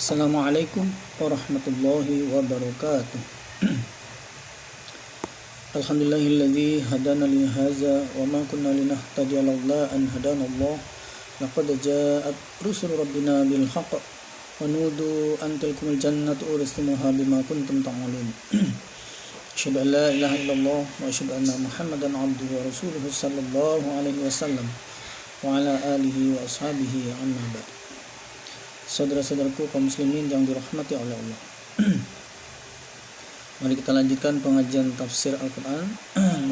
Assalamualaikum warahmatullahi wabarakatuh. Alhamdulillahilladzi hadana li hadza wa ma kunna linahtadiya laula an hadanallah. Laqad ja'at rusul rabbina bil haqq wa nudu an tilkumul jannatu uristumuha bima kuntum ta'malun. Asyhadu an la ilaha illallah wa asyhadu anna Muhammadan abduhu wa rasuluhu sallallahu alaihi wasallam wa ala alihi wa ashabihi amma ba'd. Saudara-saudaraku kaum muslimin yang dirahmati oleh Allah. Mari kita lanjutkan pengajian tafsir Al-Quran.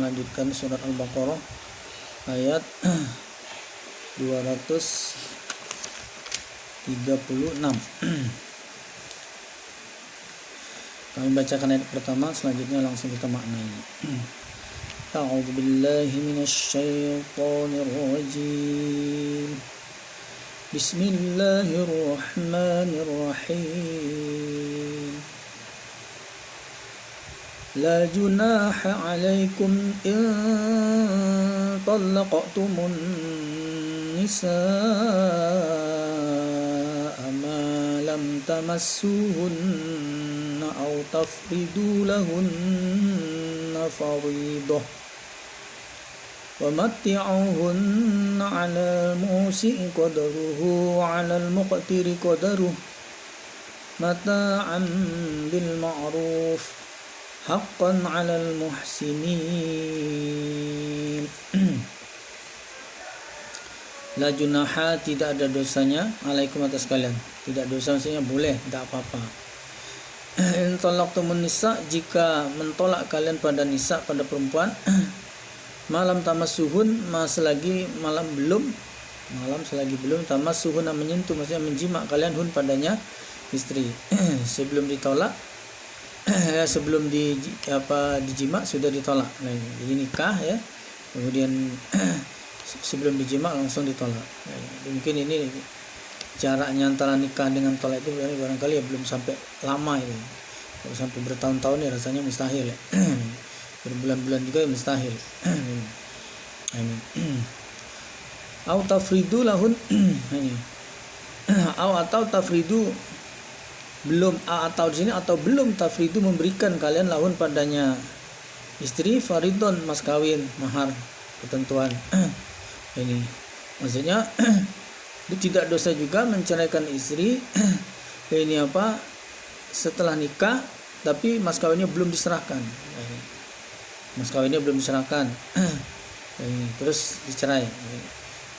Melanjutkan surat Al-Baqarah ayat 236. Kami bacakan ayat pertama, selanjutnya langsung kita maknai. A'udzu billahi minasy syaithanir rajim. Bismillahirrahmanirrahim. La junaha alaikum in talaqtumun nisaa ma lam tamassuhunna aw tafridu lahunna fariidah وَمَتِّعُوهُنَّ عَلَى الْمُوسِعِ قَدَرُهُ وَعَلَى الْمُقْتِرِ قَدَرُهُ مَتَاعًا بِالْمَعْرُوفِ حَقًّا عَلَى الْمُحْسِنِينَ. La junaha, tidak ada dosanya, alaikum atas kalian. Tidak dosa maksudnya boleh, tidak apa-apa. In talaqtumun nisa, jika mentolak kalian pada nisa, pada perempuan, malam tamassuhun, selagi belum tamassuhun, menyentuh maksudnya menjima kalian hun padanya istri sebelum ditolak, sebelum dijima sudah ditolak. Nah, jadi nikah ya, kemudian sebelum dijima langsung ditolak. Nah, mungkin ini jaraknya antara nikah dengan tolak itu barangkali ya belum sampai lama ini. Kalau sampai bertahun-tahun ya rasanya mustahil ya. Berbulan-bulan juga mustahil. Au tafridu lahun ini. Atau tafridu belum, atau di sini atau belum tafridu memberikan kalian lahun padanya istri faridon, mas kawin, mahar, ketentuan. Ini maksudnya tidak dosa juga menceraikan istri ini setelah nikah tapi mas kawinnya belum diserahkan. Mas kawinnya belum diserahkan, terus dicerai.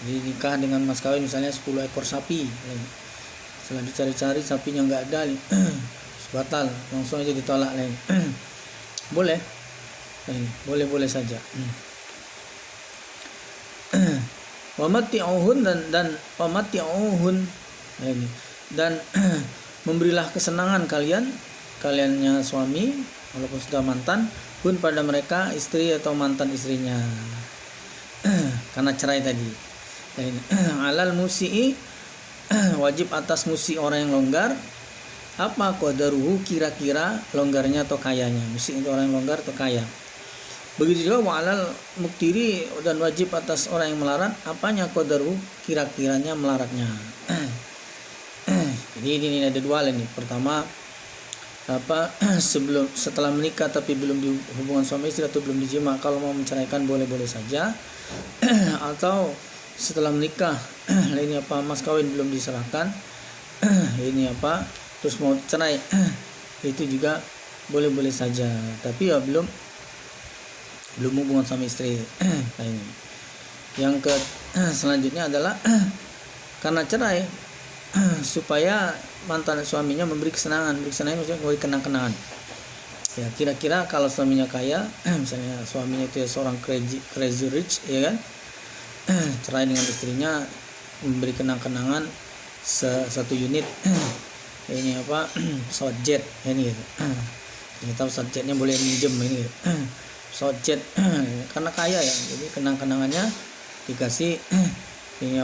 Jadi nikah dengan mas kawin misalnya 10 ekor sapi, setelah dicari-cari sapinya nggak ada, batal, langsung aja ditolak. Boleh, boleh saja. Wamati'uhun dan wamati'uhun dan memberilah kesenangan kaliannya suami walaupun sudah mantan, pun pada mereka istri atau mantan istrinya karena cerai tadi. Alal musi'i, wajib atas musi orang yang longgar, apa qadaruhu, kira-kira longgarnya atau kayanya. Musi itu orang yang longgar atau kaya. Begitu juga wa alal muktiri, dan wajib atas orang yang melarat, apanya qadaruhu, kira-kiranya melaratnya. Jadi ini ada dua hal ini. Pertama, setelah menikah tapi belum di hubungan suami istri atau belum dijima, kalau mau menceraikan boleh-boleh saja. Atau setelah menikah ini mas kawin belum diserahkan, ini terus mau cerai, itu juga boleh-boleh saja, tapi ya belum hubungan suami istri. Yang selanjutnya adalah karena cerai supaya mantan suaminya memberi kesenangan maksudnya memberi kenang-kenangan. Ya, kira-kira kalau suaminya kaya, misalnya suaminya itu seorang crazy rich, ya kan, cerai dengan istrinya, memberi kenang-kenangan satu unit ini pesawat jet ini gitu. Ternyata pesawat jetnya boleh minjem ini gitu. Pesawat jet karena kaya ya, jadi kenang-kenangannya dikasih ini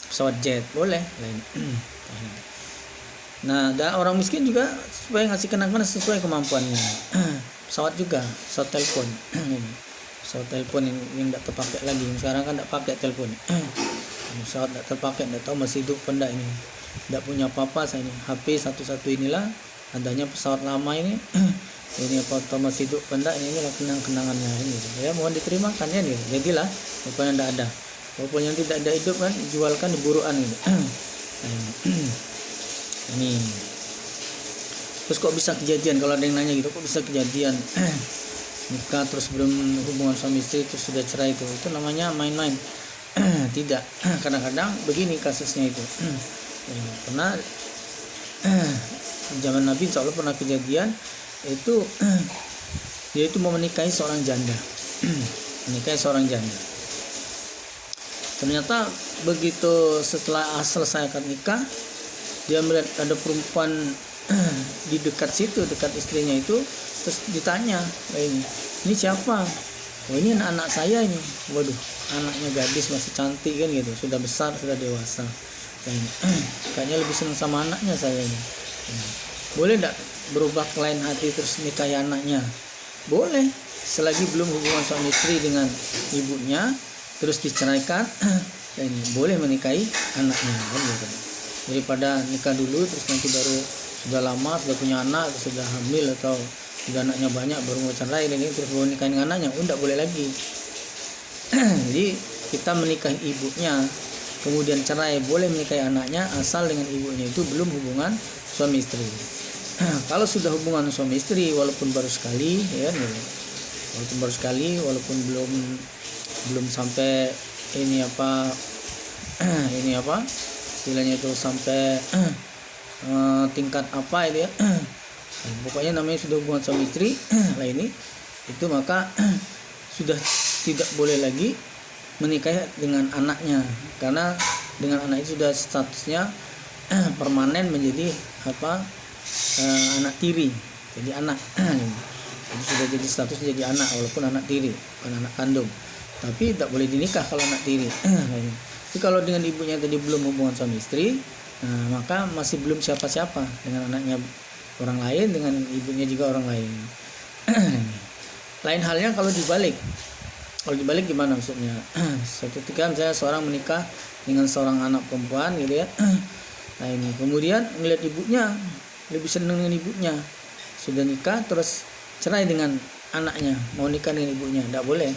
pesawat jet, boleh. Nah, dan orang miskin juga supaya ngasih kenang-kenangan sesuai kemampuannya. Pesawat juga, pesawat telepon. Pesawat telepon yang tidak terpakai lagi. Sekarang kan tidak pakai telepon. Pesawat tidak terpakai, tidak tahu masih hidup apa enggak ini. tidak punya apa-apa saya ini, HP satu-satu inilah adanya pesawat lama ini. Ini apa masih hidup pendak ini lah kenang-kenangannya ini ya, mohon diterimakan ya nih, jadilah walaupun tidak ada, walaupun yang tidak ada hidup kan jualkan di buruan ini. Ini terus kok bisa kejadian, kalau ada yang nanya gitu, kok bisa kejadian nikah terus belum hubungan suami istri terus sudah cerai, itu namanya main-main. Tidak, kadang-kadang begini kasusnya itu. Pernah zaman Nabi insya Allah pernah kejadian itu, dia itu mau menikahi seorang janda. Menikahi seorang janda, ternyata begitu setelah selesai akad nikah, dia melihat ada perempuan di dekat situ, dekat istrinya itu, terus ditanya, ini siapa? Oh ini anak saya ini. Waduh, anaknya gadis masih cantik kan gitu, sudah besar, sudah dewasa. Kayaknya lebih senang sama anaknya saya ini. Boleh enggak berubah ke lain hati terus nikahi anaknya? Boleh, selagi belum hubungan suami istri dengan ibunya terus diceraikan. Ini boleh menikahi anaknya kan gitu. Daripada nikah dulu terus nanti baru sudah lama sudah punya anak, sudah hamil atau sudah anaknya banyak baru mau cerai ini terus baru nikahin dengan anaknya, enggak boleh lagi. Jadi kita menikahi ibunya kemudian cerai, boleh menikahi anaknya asal dengan ibunya itu belum hubungan suami istri. Kalau sudah hubungan suami istri walaupun baru sekali ya, walaupun baru sekali, walaupun belum sampai ini apa istilahnya itu sampai tingkat apa itu ya, pokoknya namanya sudah hubungan suami istri lah ini, itu maka sudah tidak boleh lagi menikahi dengan anaknya, karena dengan anak itu sudah statusnya permanen menjadi anak tiri, jadi anak. Jadi sudah jadi statusnya jadi anak walaupun anak tiri, bukan anak kandung. Tapi tidak boleh dinikah kalau anak tiri. Tapi kalau dengan ibunya tadi belum hubungan suami istri, maka masih belum siapa-siapa, dengan anaknya orang lain, dengan ibunya juga orang lain. Lain halnya kalau dibalik. Kalau dibalik gimana maksudnya? Suatu ketika misalnya seorang menikah dengan seorang anak perempuan gitu ya. Nah ini kemudian melihat ibunya, lebih senang dengan ibunya, sudah nikah terus cerai dengan anaknya, mau nikah dengan ibunya, tidak boleh.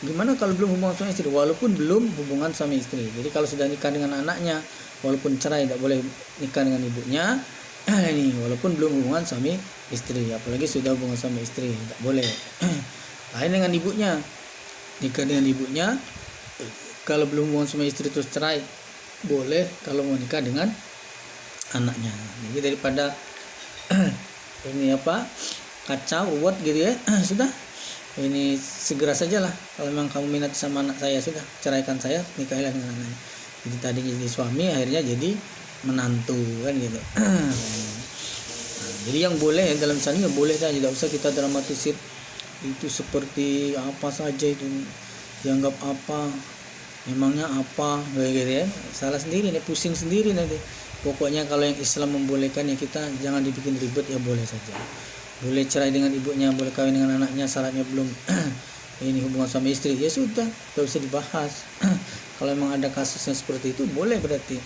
Gimana kalau belum hubungan suami istri? Walaupun belum hubungan suami istri. Jadi kalau sudah nikah dengan anaknya, walaupun cerai tidak boleh nikah dengan ibunya. Ini walaupun belum hubungan suami istri, apalagi sudah hubungan suami istri, tidak boleh. Lain dengan ibunya, nikah dengan ibunya, kalau belum hubungan suami istri terus cerai, boleh kalau mau nikah dengan anaknya. Jadi daripada ini kacau ruwet gitu ya, sudah ini segera sajalah, kalau memang kamu minat sama anak saya, sudah ceraikan saya, nikahilah dengan anaknya. Jadi tadinya jadi suami akhirnya jadi menantu kan gitu. Jadi yang boleh dalam syariat boleh saja, tidak usah kita dramatisir itu seperti apa saja, itu dianggap apa, memangnya apa gitu ya. Salah sendiri nih, pusing sendiri nanti. Pokoknya kalau yang Islam membolehkan ya kita jangan dibikin ribet, ya boleh saja. Boleh cerai dengan ibunya, boleh kawin dengan anaknya, syaratnya belum ini hubungan suami istri, ya sudah, tidak usah dibahas. Kalau memang ada kasusnya seperti itu boleh berarti.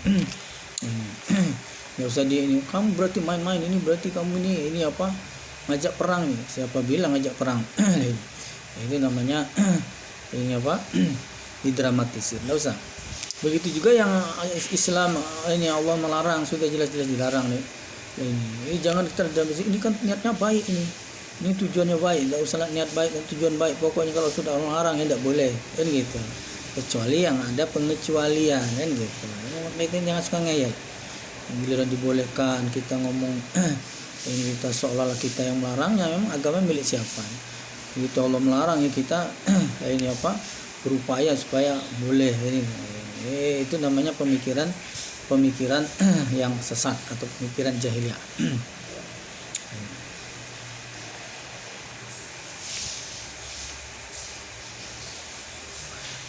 Nggak usah ini kamu berarti main-main, ini berarti kamu ini ngajak perang nih. Siapa bilang ngajak perang? Itu namanya ini didramatisir, nggak usah. Begitu juga yang Islam ini Allah melarang, sudah jelas-jelas dilarang nih. Ini jangan kita ini kan niatnya baik, ini tujuannya baik, nggak usah niat baik dan tujuan baik, pokoknya kalau sudah Allah larang ya tidak boleh kan gitu, kecuali yang ada pengecualian kan gitu. Itu jangan suka ngeyel, giliran dibolehkan kita ngomong ini kita seolah-olah kita yang melarangnya. Memang agama milik siapa? Gitu Allah melarang ya kita ini berupaya supaya boleh ini. Itu namanya pemikiran yang sesat atau pemikiran jahiliyah.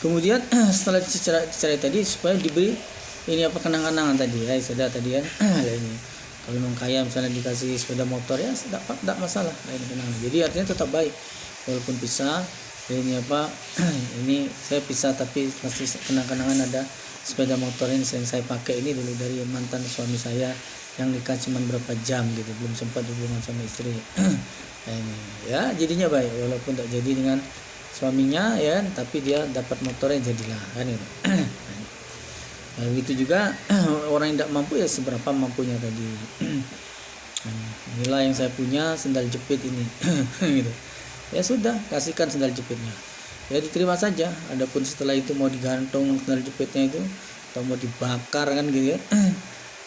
Kemudian setelah cerai tadi supaya diberi ini kenang-kenangan tadi ya, sudah tadi ya. Ini kalau memang kaya misalnya dikasih sepeda motor ya tidak masalah, ini kenangan. Jadi artinya tetap baik walaupun pisah. Ini ini saya pisah tapi masih kenang-kenangan, ada sepeda motor ini yang saya pakai ini dulu dari mantan suami saya yang nikah cuma berapa jam gitu, belum sempat hubungan sama istri. Nah, ini ya jadinya baik walaupun tak jadi dengan suaminya ya, tapi dia dapat motornya jadilah kan gitu. Nah, begitu juga orang yang tidak mampu ya seberapa mampunya tadi. Inilah yang saya punya sendal jepit ini. Gitu. Ya sudah, kasihkan sendal jepitnya. Ya diterima saja. Adapun setelah itu mau digantung sendal jepitnya itu atau mau dibakar kan gitu ya.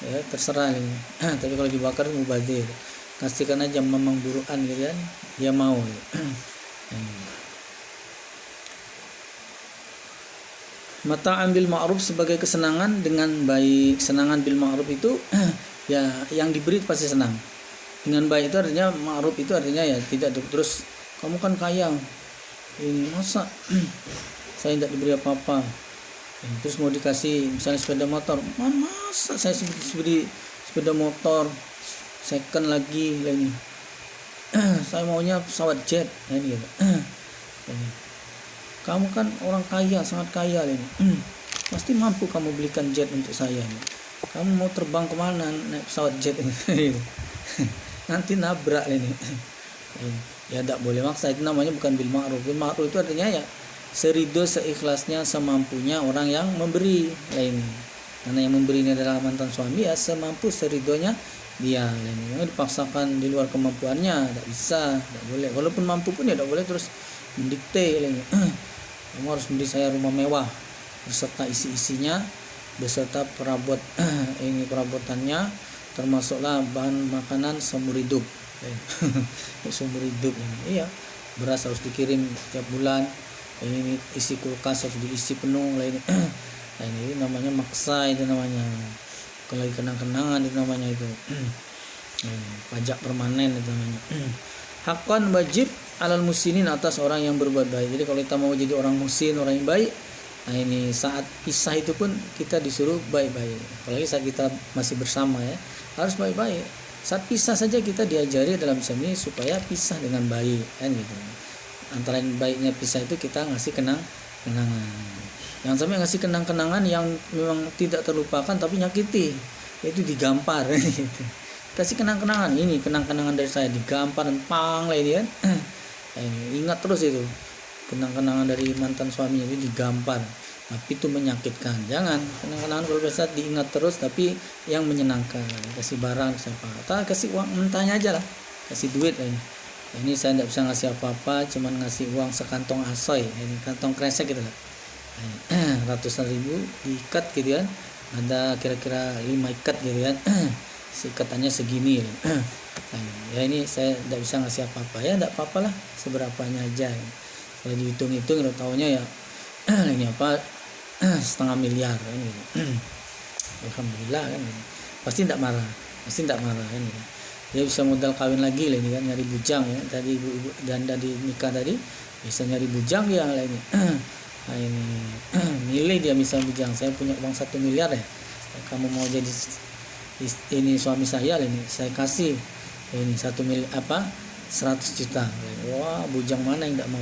Ya terserah ini. Tapi kalau dibakar mubazir. Kasihkan aja memang buruan gitu kan. Dia mau. Gitu. Mata ambil ma'ruf sebagai kesenangan dengan baik. Kesenangan bil ma'ruf itu ya yang diberi pasti senang. Dengan baik itu artinya ma'ruf itu artinya ya tidak terus kamu kan kaya. Ini masa saya tidak diberi apa-apa. Terus mau dikasih misalnya sepeda motor. Masa saya diberi sepeda motor second lagi lah ini. Saya maunya pesawat jet ini gitu. Kamu kan orang kaya, sangat kaya ini. Pasti mampu kamu belikan jet untuk saya ini. Kamu mau terbang kemana naik pesawat jet ini? Nanti nabrak ini. Ya tidak boleh maksa, itu namanya bukan bil ma'ruf. Bil ma'ruf itu artinya ya serido seikhlasnya semampunya orang yang memberi ini. Karena yang memberi ini adalah mantan suami ya semampu seridonya dia ini. Yang dipaksakan di luar kemampuannya tidak bisa, tidak boleh. Walaupun mampu pun ya tidak boleh terus mendikte ini. Kamu harus beli saya rumah mewah beserta isi-isinya, beserta perabot ini perabotannya, termasuklah bahan makanan seumur hidup. Seumur hidup ini. Iya, beras harus dikirim tiap bulan. Ini isi kulkas harus diisi penuh lah ini. Nah, ini namanya maksa, itu namanya. Kalau lagi kenang-kenangan itu namanya itu. Pajak permanen itu namanya. Hakon wajib alal musinin atas orang yang berbuat baik. Jadi kalau kita mau jadi orang musin, orang yang baik, nah ini saat pisah itu pun kita disuruh baik-baik. Apalagi saat kita masih bersama ya, harus baik-baik. Saat pisah saja kita diajari dalam Islam ini supaya pisah dengan baik kan gitu. Antara baiknya pisah itu kita ngasih kenangan. Jangan sampai ngasih kenang-kenangan yang memang tidak terlupakan tapi nyakiti, yaitu digampar gitu. Kasih kenang-kenangan, ini kenang-kenangan dari saya digampar dan pang lah ini kan. Ini ingat terus itu kenang-kenangan dari mantan suaminya itu digampar, tapi itu menyakitkan. Jangan kenang-kenangan kalau biasa diingat terus tapi yang menyenangkan. Kasih barang siapa atau kasih uang mentahnya aja lah, kasih duit lah ini. Ini saya tidak bisa ngasih apa-apa, cuman ngasih uang sekantong asoy, ini kantong kresek gitu lah. Ratusan ribu diikat gitu kan, ada kira-kira 5 ikat gitu kan. Ikatannya segini ya ini saya tidak bisa ngasih apa-apa ya, tidak apa-apalah seberapanya aja ya. Kalau dihitung-hitung udah tahunya ya ini apa 0,5 miliar kan gitu. Alhamdulillah kan gitu. Pasti tidak marah kan gitu. Dia bisa modal kawin lagi lah ini kan, nyari bujang ya, tadi ibu janda di nikah tadi bisa nyari bujang ya lah ini. Nah, ini milih dia misal bujang, saya punya uang 1 miliar ya, kamu mau jadi ini suami saya ini, saya kasih ini 1 miliar 100 juta. Wah, bujang mana yang tidak mau?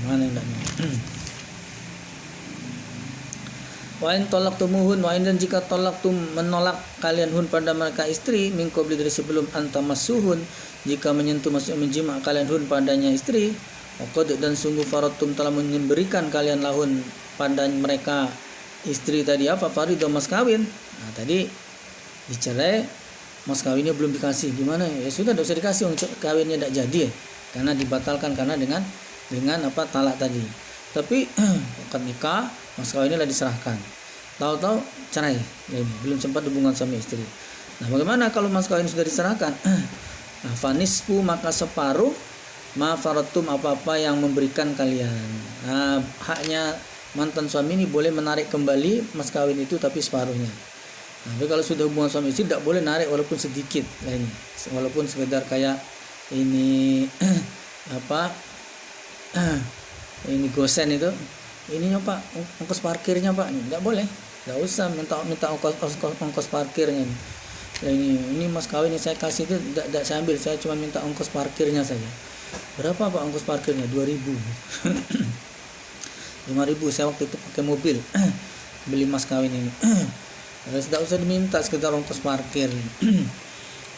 Mana yang tidak mau? Wain tolak tumuhun, wain dan jika tolak tum menolak kalian hun pada mereka istri mingko beli dari sebelum antamasuhun, jika menyentuh maksud menjima kalian hun padanya istri, wakod dan sungguh faratum telah memberikan kalian lahun pada mereka istri tadi apa faridah mas kawin. Nah tadi dicerai mas kawinnya belum dikasih, gimana ya sudah tidak usah dikasih, kawinnya tidak jadi ya, karena dibatalkan karena dengan apa talak tadi. Tapi akad nikah mas kawinnya lah diserahkan, tahu-tahu cerai ya, ini belum sempat hubungan suami istri. Nah bagaimana kalau mas kawin sudah diserahkan? Nah fanispu maka separuh ma faratum apa-apa yang memberikan kalian. Nah haknya mantan suami ini boleh menarik kembali mas kawin itu tapi separuhnya. Nah, tapi kalau sudah hubungan suami istri tidak boleh narik walaupun sedikit lah ini, walaupun sekedar kayak ini ini gosen itu, ininya pak ongkos parkirnya pak, tidak boleh, tidak usah minta ongkos parkirnya. Nah, ini mas kawin yang saya kasih itu tidak saya ambil, saya cuma minta ongkos parkirnya saja. Berapa pak ongkos parkirnya? 2.000. 5.000 saya waktu itu pakai mobil beli mas kawin ini. Tidak usah diminta, sekedar ongkos parkir.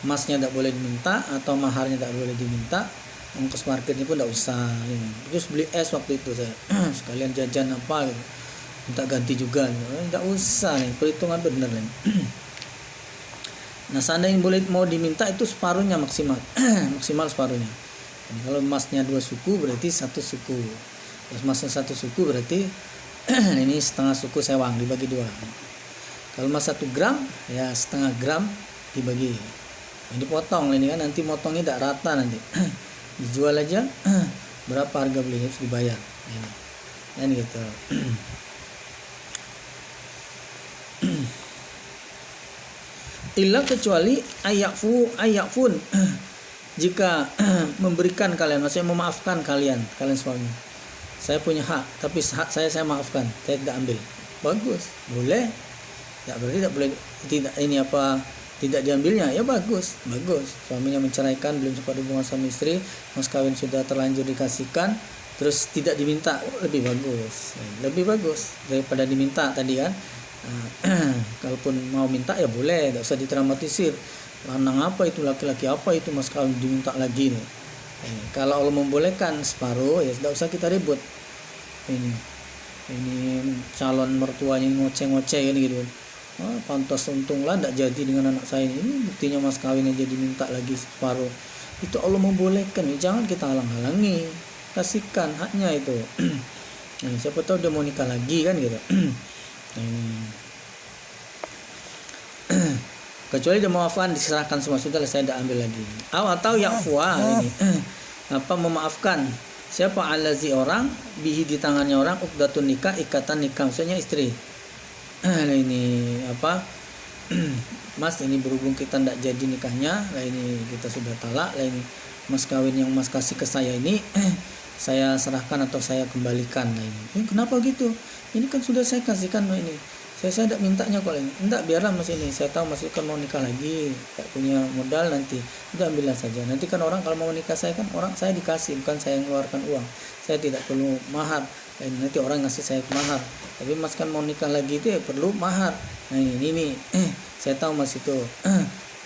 Masnya tidak boleh diminta atau maharnya tidak boleh diminta, ongkos parkirnya pun tidak usah. Terus beli es waktu itu saya sekalian jajan apa gitu, minta ganti juga, tidak usah nih, perhitungan bener nih. Nah seandainya boleh mau diminta itu separuhnya maksimal maksimal separuhnya. Dan kalau emasnya 2 suku berarti 1 suku, kalau emasnya 1 suku berarti ini setengah suku sewang dibagi 2. Kalau emas 1 gram ya setengah gram dibagi, ini dipotong ini kan, nanti motongnya tidak rata nanti dijual aja berapa harga belinya harus dibayar ini kan gitu. Illa kecuali ayakfun jika memberikan kalian, maksudnya memaafkan kalian suami. Saya punya hak tapi hak saya maafkan, saya tidak ambil, bagus, boleh. Ya berarti tidak boleh, tidak ini apa, tidak diambilnya ya bagus. Suaminya menceraikan, belum sempat hubungan suami istri, mas kawin sudah terlanjur dikasihkan, terus tidak diminta, lebih bagus daripada diminta tadi kan. Kalaupun mau minta ya boleh, tidak usah didramatisir, lanang apa itu, laki-laki apa itu, mas kawin diminta lagi nih. Kalau Allah membolehkan separuh ya tidak usah kita ribut. Ini calon mertuanya ngoceh-ngoceh kan gitu. Pantas untunglah tidak jadi dengan anak saya ini, buktinya mas kawin aja diminta lagi separuh. Itu Allah membolehkan, jangan kita halang-halangi, kasihkan haknya itu. Siapa tahu dia mau nikah lagi kan gitu. Kecuali dia memaafkan, diserahkan semua, sudah saya tidak ambil lagi. Atau ya'fuwa ini apa, memaafkan siapa, alazi orang, bihi di tangannya orang, uqdatun nikah, ikatan nikah, maksudnya istri. Ini apa, mas ini berhubung kita tidak jadi nikahnya, ini kita sudah talak, ini mas kawin yang mas kasih ke saya ini saya serahkan atau saya kembalikan. Ini kenapa gitu, ini kan sudah saya kasihkan ini, saya tidak mintanya kok ini. Enggak, biarlah mas ini, saya tahu mas kan mau nikah lagi, tak punya modal, nanti udah ambillah saja. Nanti kan orang kalau mau nikah saya kan orang saya dikasih, bukan saya yang mengeluarkan uang, saya tidak perlu mahar. Nanti orang ngasih saya mahar, tapi mas kan mau nikah lagi itu ya perlu mahar. Nah ini saya tahu mas itu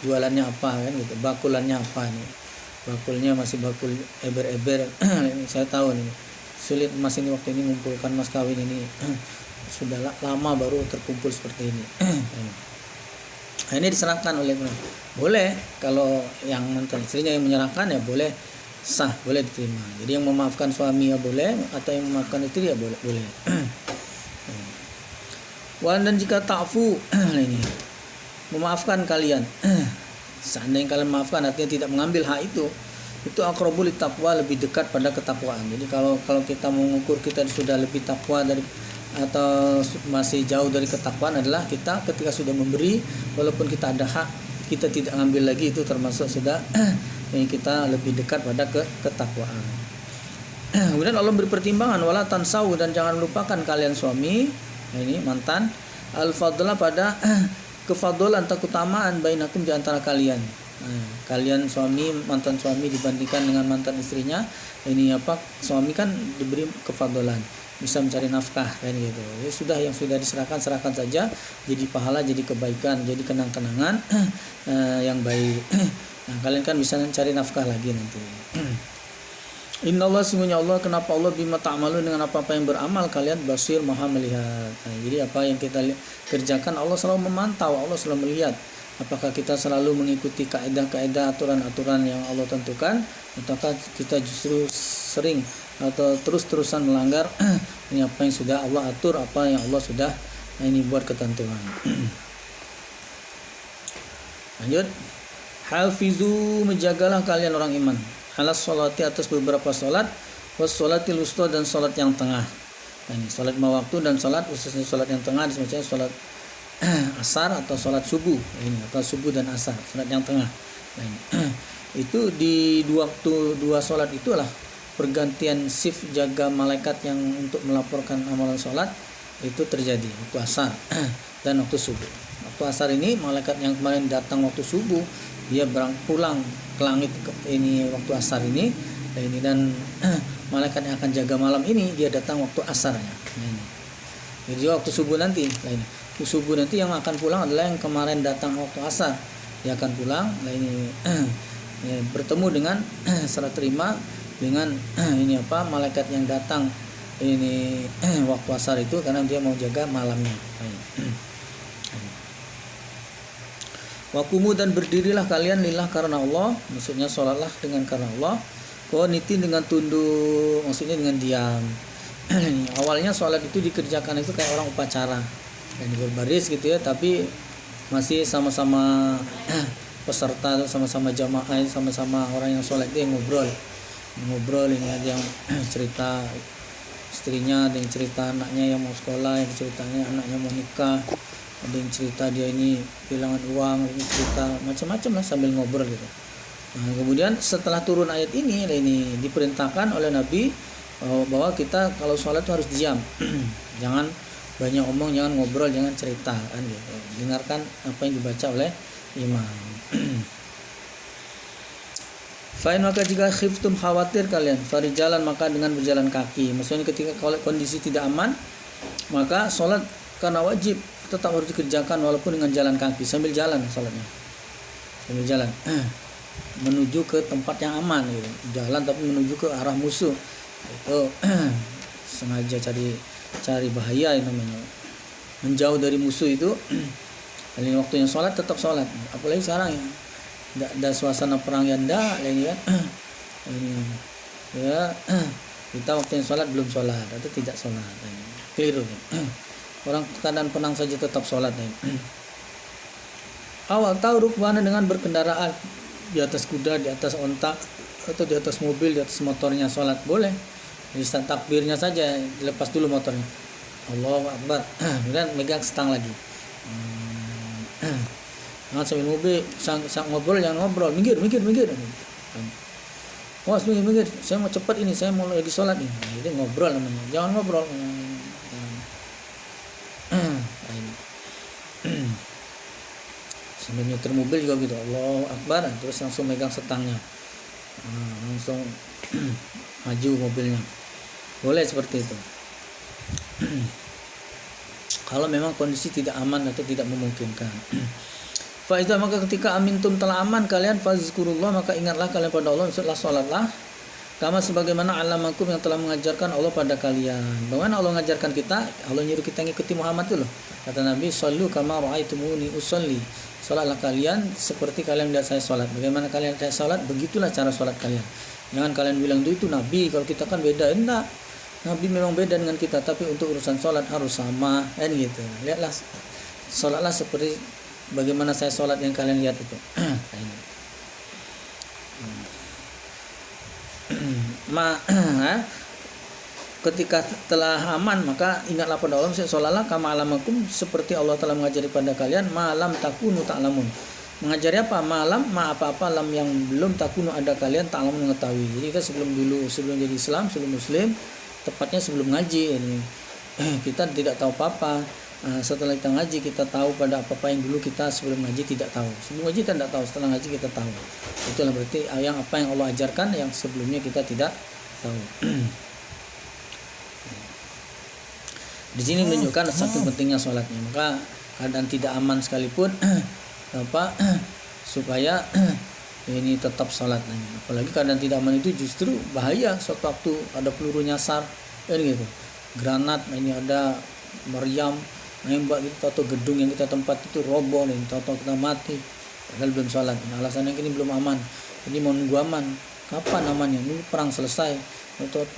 jualannya apa kan gitu, bakulannya apa nih, bakulnya masih bakul eber-eber. Ini saya tahu nih, sulit mas ini waktu ini mengumpulkan mas kawin ini. Sudah lama baru terkumpul seperti ini. Nah, ini diserahkan oleh, boleh kalau yang mantan istrinya yang menyerahkan ya boleh, sah, boleh diterima. Jadi yang memaafkan suami ya boleh, atau yang memaafkan istri ya boleh. Dan jika ta'fu ini memaafkan kalian, seandainya kalian maafkan artinya tidak mengambil hak itu aqrabul taqwa, lebih dekat pada ketakwaan. Jadi kalau kita mengukur kita sudah lebih takwa dari atau masih jauh dari ketakwaan adalah kita ketika sudah memberi, walaupun kita ada hak kita tidak ngambil lagi, itu termasuk sudah ini kita lebih dekat pada ketakwaan. Kemudian Allah beri pertimbangan, wala tansau, dan jangan lupakan kalian suami ini mantan, al-fadla, pada kefadolan atau keutamaan bainakum di antara kalian. Kalian suami, mantan suami dibandingkan dengan mantan istrinya, ini apa, suami kan diberi kefadolan, bisa mencari nafkah kan gitu. Ya sudah, yang sudah diserahkan serahkan saja, jadi pahala, jadi kebaikan, jadi kenang-kenangan yang baik. Nah, kalian kan bisa mencari nafkah lagi nanti. Innallaha, sungguhnya Allah, kenapa Allah, bima ta'malun, dengan apa-apa yang beramal kalian, basir, maha melihat. Nah, jadi apa yang kita kerjakan Allah selalu memantau, Allah selalu melihat. Apakah kita selalu mengikuti kaedah-kaedah, aturan-aturan yang Allah tentukan, ataukah kita justru sering atau terus-terusan melanggar ini apa yang sudah Allah atur, apa yang Allah sudah ini buat ketentuan. Lanjut, hafizu, menjagalah kalian orang iman, alas sholati, atas beberapa sholat, was sholatil wusta, dan sholat yang tengah. Nah, ini sholat lima waktu dan sholat, khususnya sholat yang tengah, misalnya sholat asar atau sholat subuh, ini atau subuh dan asar, sholat yang tengah. Nah, itu di dua sholat itulah pergantian shift jaga malaikat yang untuk melaporkan amalan sholat itu terjadi waktu asar dan waktu subuh. Waktu asar ini malaikat yang kemarin datang waktu subuh, dia pulang ke langit ini waktu asar ini, dan malaikat yang akan jaga malam ini dia datang waktu asarnya. Nah, ini. Jadi waktu subuh nanti, subuh nanti yang akan pulang adalah yang kemarin datang waktu asar. Dia akan pulang, ini bertemu dengan serah terima dengan ini malaikat yang datang ini waktu asar itu karena dia mau jaga malamnya. Wakumu dan berdirilah kalian lillah karena Allah, maksudnya sholatlah dengan karena Allah. Qanitin dengan tunduk, maksudnya dengan diam. Awalnya sholat itu dikerjakan itu kayak orang upacara, dan berbaris gitu ya, tapi masih sama-sama peserta, sama-sama jamaah, sama-sama orang yang sholat itu yang ngobrol ini ada yang cerita istrinya, ada yang cerita anaknya yang mau sekolah, yang ceritanya anaknya mau nikah, ada yang cerita dia ini kehilangan uang, ini cerita macam-macam lah sambil ngobrol gitu. Nah, kemudian setelah turun ayat ini diperintahkan oleh Nabi bahwa kita kalau sholat itu harus diam. Jangan banyak omong, jangan ngobrol, jangan cerita kan gitu. Dengarkan apa yang dibaca oleh imam. Fa'in maka jika khiftum khawatir kalian farijalan maka dengan berjalan kaki. Maksudnya ketika kondisi tidak aman maka sholat karena wajib tetap harus dikerjakan walaupun dengan jalan kaki, sambil jalan sholatnya, sambil jalan menuju ke tempat yang aman gitu. Jalan tapi menuju ke arah musuh itu sengaja cari bahaya yang namanya, menjauh dari musuh itu. Kali waktunya sholat tetap sholat, apalagi sekarang ya ada suasana perang yang ini kan ini ya kita waktunya sholat belum sholat atau tidak sholat keliru orang keadaan penang saja tetap sholat awal tahu rukbana dengan berkendaraan di atas kuda, di atas onta atau di atas mobil, di atas motornya sholat boleh. Jadi takbirnya saja dilepas dulu motornya, Allahu Akbar, kemudian megang setang lagi. Jangan sambil mobil, sang ngobrol, jangan ngobrol, minggir. Was minggir, saya mau cepat ini, saya mau lagi sholat ini. Nah, itu ngobrol namanya, jangan ngobrol. Sambil nyetir mobil juga gitu, Allahu Akbar, terus langsung megang setangnya, langsung maju mobilnya, boleh seperti itu. Kalau memang kondisi tidak aman atau tidak memungkinkan. Faiza maka ketika amintum telah aman kalian fazkurullah maka ingatlah kalian pada Allah, setelah sholatlah kama sebagaimana alamakum yang telah mengajarkan Allah pada kalian. Bagaimana Allah mengajarkan kita? Allah nyuruh kita ngikuti Muhammad itu loh. Kata Nabi, "Shallu kama ra'aitumuni usolli." Salatlah kalian seperti kalian lihat saya salat. Bagaimana kalian lihat salat, begitulah cara salat kalian. Jangan kalian bilang itu Nabi, kalau kita kan beda. Enggak. Nabi memang beda dengan kita, tapi untuk urusan salat harus sama, kan gitu. Lihatlah salatlah seperti bagaimana saya salat yang kalian lihat itu. Ketika telah aman maka ingatlah pada Allah, sholatlah kama alamakum seperti Allah telah mengajari pada kalian, malam takunu ta'lamun. Mengajari apa? Malam apa-apa lam yang belum takunu ada kalian ta'lamun mengetahui. Jadi kita sebelum jadi Islam, sebelum Muslim, tepatnya sebelum ngaji ini kita tidak tahu apa-apa. Setelah kita ngaji kita tahu pada apa-apa yang dulu kita sebelum ngaji tidak tahu. Sebelum ngaji kita tidak tahu, setelah ngaji kita tahu. Itulah berarti apa yang Allah ajarkan yang sebelumnya kita tidak tahu. Di sini menunjukkan saking pentingnya sholatnya. Maka keadaan tidak aman sekalipun supaya ini tetap sholat. Apalagi keadaan tidak aman itu justru bahaya. Suatu waktu ada peluru nyasar, gitu, granat, ini ada meriam, nembak gitu, atau gedung yang kita tempat itu roboh, atau kita mati. Padahal belum sholat. Alasannya ini belum aman. Ini mau nunggu aman. Kapan amannya? Ini perang selesai. Atau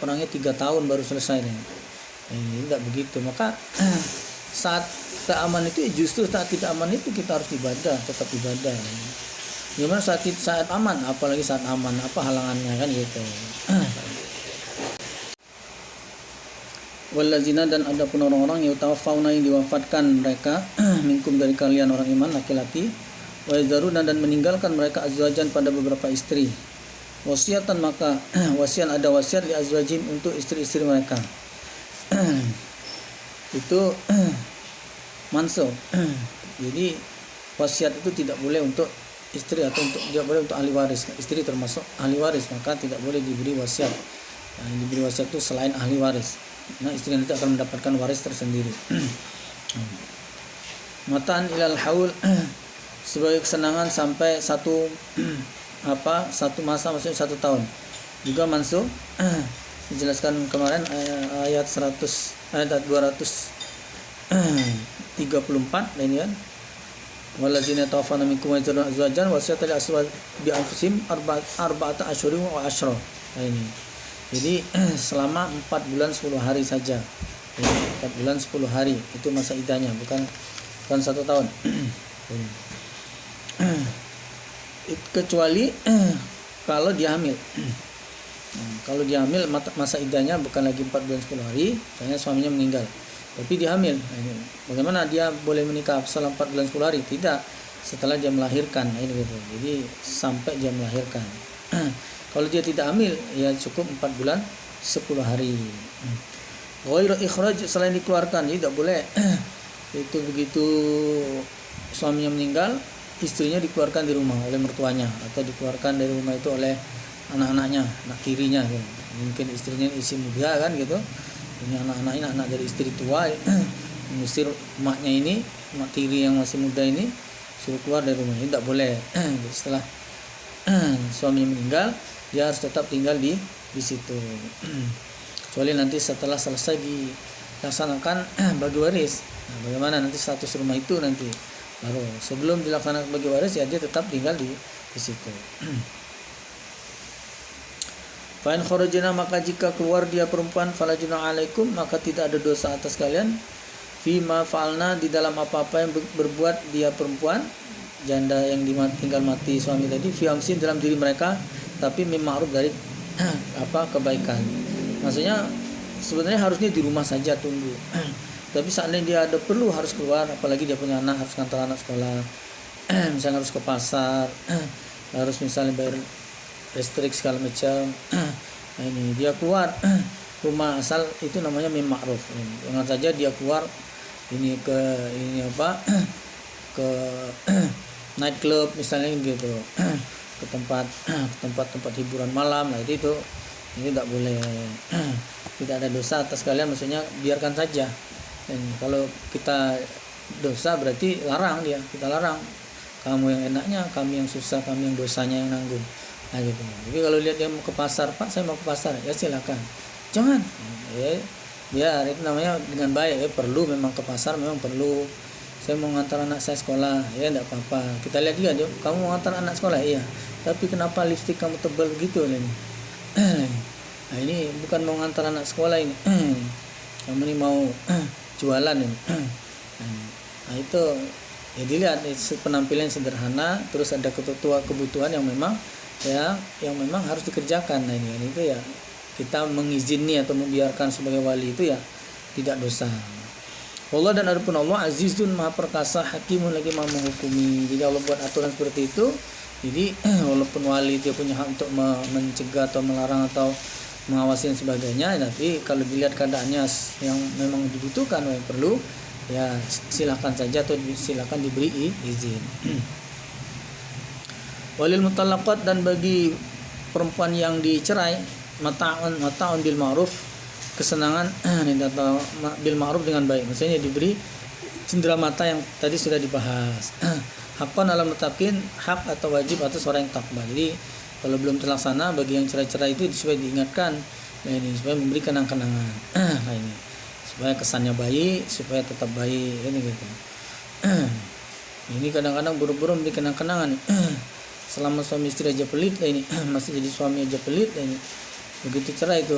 perangnya 3 tahun baru selesai. Ini tidak begitu. Maka saat tak aman itu justru saat tidak aman itu kita harus ibadah, tetap ibadah. Gimana saat aman, apalagi saat aman, apa halangannya kan gitu. Wallazina dan ada pun orang-orang yang tawaffawna yang diwafatkan mereka minkum dari kalian orang iman laki-laki, wa yazaruna dan meninggalkan mereka azwajan pada beberapa istri. Wasiatan maka wasiat ada wasiat li azwajim untuk istri-istri mereka. Itu mansuh. Jadi wasiat itu tidak boleh untuk istri atau tidak boleh untuk ahli waris. Istri termasuk ahli waris, maka tidak boleh diberi wasiat. Yang diberi wasiat itu selain ahli waris. Nah, istri nanti akan mendapatkan waris tersendiri. Matan ilal haul sebagai kesenangan sampai satu masa, maksudnya 1 tahun. Juga mansuh dijelaskan kemarin ayat 234 ini kan. Walazina tawaffawna minkum wa yazaruna azwajan wasiyatan li azwaj bi anfusihim arba'ata asyhurin wa asyra. Nah, ini. Jadi selama 4 bulan 10 hari saja. 4 bulan 10 hari itu masa iddahnya, bukan 1 tahun. Kecuali kalau dia hamil. Kalau dia hamil masa iddahnya bukan lagi 4 bulan 10 hari, misalnya suaminya meninggal, tapi dia hamil. Bagaimana dia boleh menikah selama 4 bulan 10 hari? Tidak, setelah dia melahirkan. Ini gitu. Jadi sampai dia melahirkan. Kalau dia tidak hamil, ya cukup 4 bulan 10 hari. Ghairu ikhraj, selain dikeluarkan, jadi tidak boleh. Itu begitu suaminya meninggal, istrinya dikeluarkan di rumah oleh mertuanya, atau dikeluarkan dari rumah itu oleh anak-anaknya, anak tirinya gitu. Mungkin istrinya isi muda kan gitu, ini anak-anaknya anak dari istri tua, mengusir emaknya ini, emak tiri yang masih muda ini, suruh keluar dari rumah. Ini tidak boleh. Setelah suaminya meninggal, dia harus tetap tinggal di situ. Kecuali nanti setelah selesai dilaksanakan bagi waris. Nah, bagaimana nanti status rumah itu nanti baru. Sebelum dilaksanakan bagi waris, ya dia tetap tinggal di situ. Fa in kharajna, maka jika keluar dia perempuan, fala junah alaikum, maka tidak ada dosa atas kalian, fima fa'alna, di dalam apa-apa yang berbuat dia perempuan janda yang tinggal mati suami tadi, fi amsin, dalam diri mereka, tapi mim ma'ruf, dari kebaikan. Maksudnya sebenarnya harusnya di rumah saja tunggu. Tapi seandainya dia ada perlu harus keluar, apalagi dia punya anak, harus kantor anak sekolah, misalnya harus ke pasar, harus misalnya bayar listrik segala macam. Nah, ini dia keluar rumah asal, itu namanya mim ma'ruf. Jangan saja dia keluar ke night club misalnya gitu, ke tempat hiburan malam. Nah, itu ini tidak boleh. Tidak ada dosa atas kalian, maksudnya biarkan saja. Dan kalau kita dosa berarti larang dia, kita larang. Kamu yang enaknya, kami yang susah, kami yang dosanya yang nanggung. Nah, gitu. Jadi kalau lihat dia mau ke pasar, Pak saya mau ke pasar, ya silakan. Jangan. Ya itu namanya dengan baik. Perlu memang ke pasar, memang perlu. Saya mau ngantar anak saya sekolah, ya enggak apa-apa. Kita lihat juga, kamu mau ngantar anak sekolah, iya. Tapi kenapa lipstik kamu tebal gitu ini? Nah, ini bukan mau ngantar anak sekolah ini. Kamu ini mau jualan ini. Nah, itu ya dilihat penampilan sederhana, terus ada kebutuhan yang memang harus dikerjakan. Nah, ini itu ya kita mengizini atau membiarkan sebagai wali itu ya tidak dosa. Allah, dan adapun Allah azizun, maha perkasa, hakimun, lagi maha menghukumi. Jadi Allah buat aturan seperti itu. Jadi walaupun wali dia punya hak untuk mencegah atau melarang atau mengawasi dan sebagainya, tapi kalau dilihat keadaannya yang memang dibutuhkan, yang perlu, ya silakan saja atau silakan diberi izin. Walil mutallaqat, dan bagi perempuan yang dicerai, mata'un bil ma'ruf, kesenangan atau bil ma'ruf dengan baik, maksudnya diberi cendera mata yang tadi sudah dibahas. Hakon alam mutakin, hak atau wajib atas orang yang takwa. Jadi kalau belum terlaksana bagi yang cerai-cerai itu supaya diingatkan, nah ini supaya memberi kenang-kenangan. Nah ini supaya kesannya baik, supaya tetap baik, ini gitu. Ini kadang-kadang buru-buru memberi kenang-kenangan. Selama suami istri aja pelit, nah ini masih jadi suami aja pelit, nah ini begitu cerai itu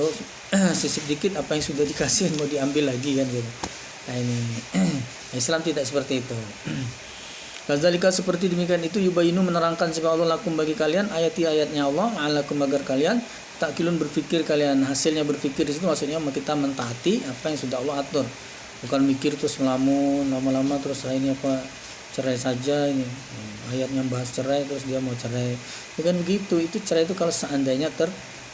sisip dikit apa yang sudah dikasih mau diambil lagi kan gitu. Nah ini Islam tidak seperti itu. Kadzalika, seperti demikian itu, yubayinu, menerangkan sebab Allah lakum, bagi kalian, ayat-ayatnya Allah, alakum, agar kalian takkilun, berfikir kalian. Hasilnya berfikir di situ maksudnya kita mentaati apa yang sudah Allah atur, bukan mikir terus melamun lama-lama terus ini apa cerai saja, ini ayatnya bahas cerai terus dia mau cerai, bukan begitu. Itu cerai itu kalau seandainya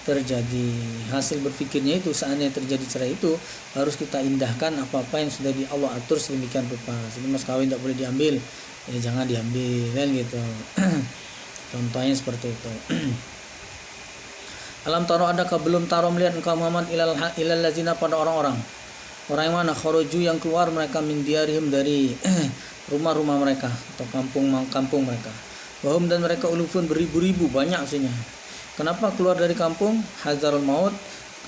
terjadi, hasil berfikirnya itu seandainya terjadi cerai itu harus kita indahkan apa-apa yang sudah di Allah atur sedemikian rupa. Jadi mas kawin tidak boleh diambil, ya jangan diambil kan gitu. Contohnya seperti itu. Alam taro, adakah belum taro melihat engkau Muhammad ilal lazina pada orang-orang yang mana kharaju yang keluar mereka min diarihim dari rumah-rumah mereka atau kampung mereka. Wahum dan mereka ulufun beribu-ribu, banyak maksudnya. Kenapa keluar dari kampung? Hazarul maut,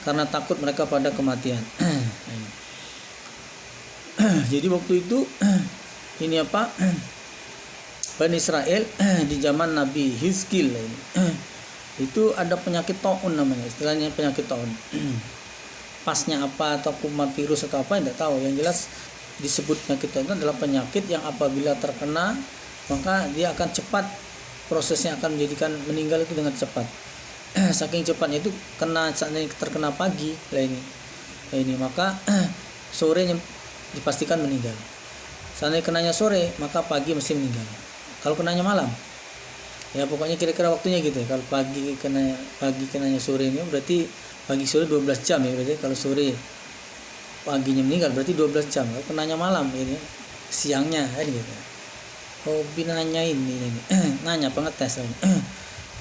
karena takut mereka pada kematian. Jadi waktu itu ini apa? Bani Israel di zaman Nabi Hizkil ini. Itu ada penyakit taun namanya, istilahnya penyakit taun. Pasnya apa atau kuman virus atau apa tidak tahu. Yang jelas disebut penyakit taun itu adalah penyakit yang apabila terkena maka dia akan cepat, prosesnya akan menjadikan meninggal itu dengan cepat. Saking cepatnya itu saatnya terkena pagi ini maka sorenya dipastikan meninggal. Seandainya kenanya sore maka pagi mesti meninggal. Kalau kenanya malam ya pokoknya kira-kira waktunya gitu ya. Kalau pagi kenanya sore ini berarti pagi sore 12 jam ya berarti. Kalau sore paginya meninggal berarti 12 jam. Kalau kenanya malam ini siangnya kan gitu. Hobi nanya ini nanya pengetes ini.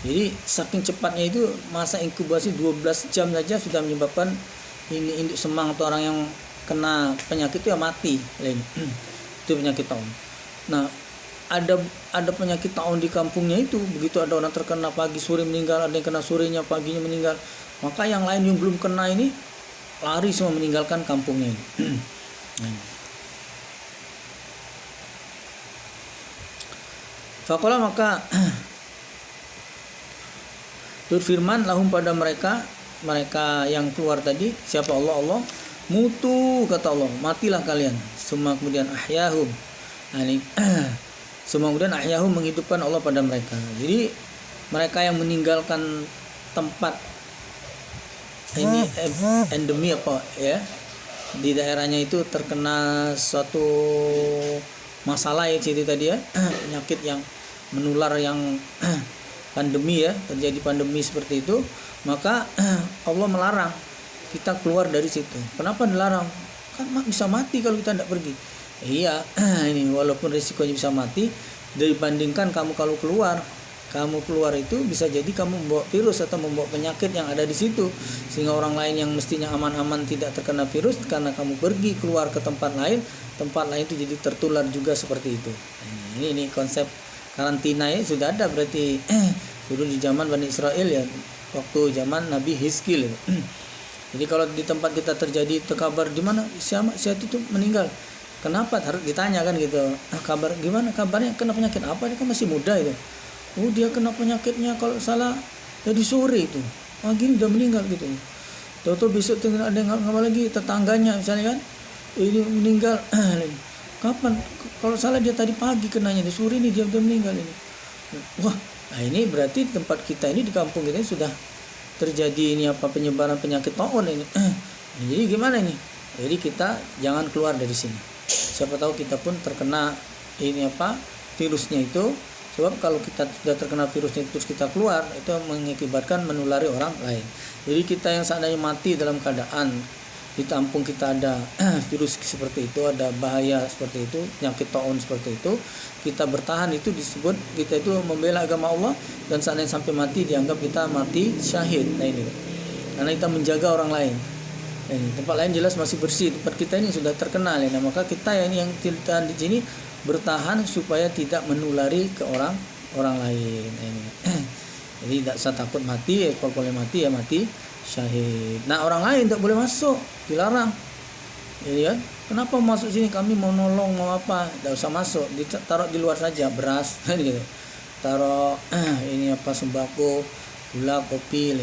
Jadi saking cepatnya itu masa inkubasi 12 jam saja sudah menyebabkan ini induk semang atau orang yang kena penyakit itu ya mati. Itu penyakit taun. Nah, ada penyakit taun di kampungnya itu, begitu ada orang terkena pagi sore meninggal, ada yang kena sorenya paginya meninggal, maka yang lain yang belum kena ini lari semua meninggalkan kampungnya ini. Faqala maka berfirman lahum pada mereka yang keluar tadi, siapa Allah mutu, kata Allah, matilah kalian. Semua kemudian ahyahum, semua kemudian ahyahum, menghidupkan Allah pada mereka. Jadi mereka yang meninggalkan tempat ini endemi apa ya, di daerahnya itu terkena suatu masalah ya itu tadi ya, penyakit yang menular yang pandemi ya, terjadi pandemi seperti itu, maka Allah melarang kita keluar dari situ. Kenapa dilarang? Kan bisa mati kalau kita tidak pergi. Iya, ini walaupun risikonya bisa mati, dibandingkan kamu kalau keluar itu bisa jadi kamu membawa virus atau membawa penyakit yang ada di situ, sehingga orang lain yang mestinya aman-aman tidak terkena virus karena kamu pergi keluar ke tempat lain itu jadi tertular juga seperti itu. Ini konsep karantina ini sudah ada berarti dulu di zaman Bani Israel ya, waktu zaman Nabi Hizkil. Jadi kalau di tempat kita terjadi kabar di mana siapa itu meninggal, kenapa harus ditanya kan gitu, kabar gimana, kabarnya kena penyakit apa, dia kan masih muda itu. Oh dia kena penyakitnya kalau salah jadi sore itu, gini udah meninggal gitu. Tahu-tahu besok ada yang ngamal lagi tetangganya misalnya kan, ini meninggal. Kapan? Kalau salah dia tadi pagi kenanya, di sore ini dia udah meninggal ini. Wah, nah ini berarti tempat kita ini di kampung kita ini sudah terjadi ini apa, penyebaran penyakit taun ini. Jadi gimana ini? Jadi kita jangan keluar dari sini. Siapa tahu kita pun terkena ini apa, virusnya itu. Sebab kalau kita sudah terkena virusnya terus kita keluar, itu mengakibatkan menulari orang lain. Jadi kita yang seandainya mati dalam keadaan di kampung kita ada virus seperti itu, ada bahaya seperti itu, penyakit taun seperti itu, kita bertahan, itu disebut kita itu membela agama Allah, dan seandainya sampai mati dianggap kita mati syahid. Nah ini karena kita menjaga orang lain. Ini tempat lain jelas masih bersih, tempat kita ini sudah terkenal ya. Nah, maka kita ini yang bertahan di sini bertahan supaya tidak menulari ke orang lain. Nah, ini jadi tidak usah takut mati, kalau boleh mati ya mati syahid. Nah orang lain tak boleh masuk, dilarang. Jadi kan, kenapa masuk sini, kami mau nolong mau apa, tidak usah masuk, ditaruh di luar saja, beras gitu. Taruh ini apa, sembako, gula, kopi,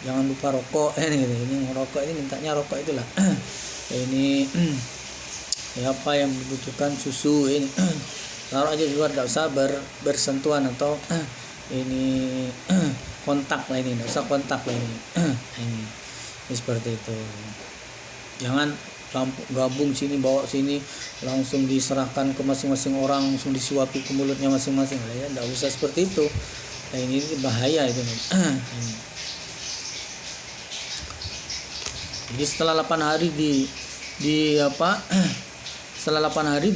jangan lupa rokok gitu. Ini rokok, ini mintanya rokok itulah. Ini ya apa yang dibutuhkan, susu ini taruh aja di luar, tidak usah bersentuhan atau ini kontak lah, ini tidak usah kontak lah ini. Ini seperti itu. Jangan gabung sini bawa sini langsung diserahkan ke masing-masing orang, langsung disuapi ke mulutnya masing-masing. Ya tidak usah seperti itu. Nah, ini bahaya itu. Jadi setelah 8 hari setelah 8 hari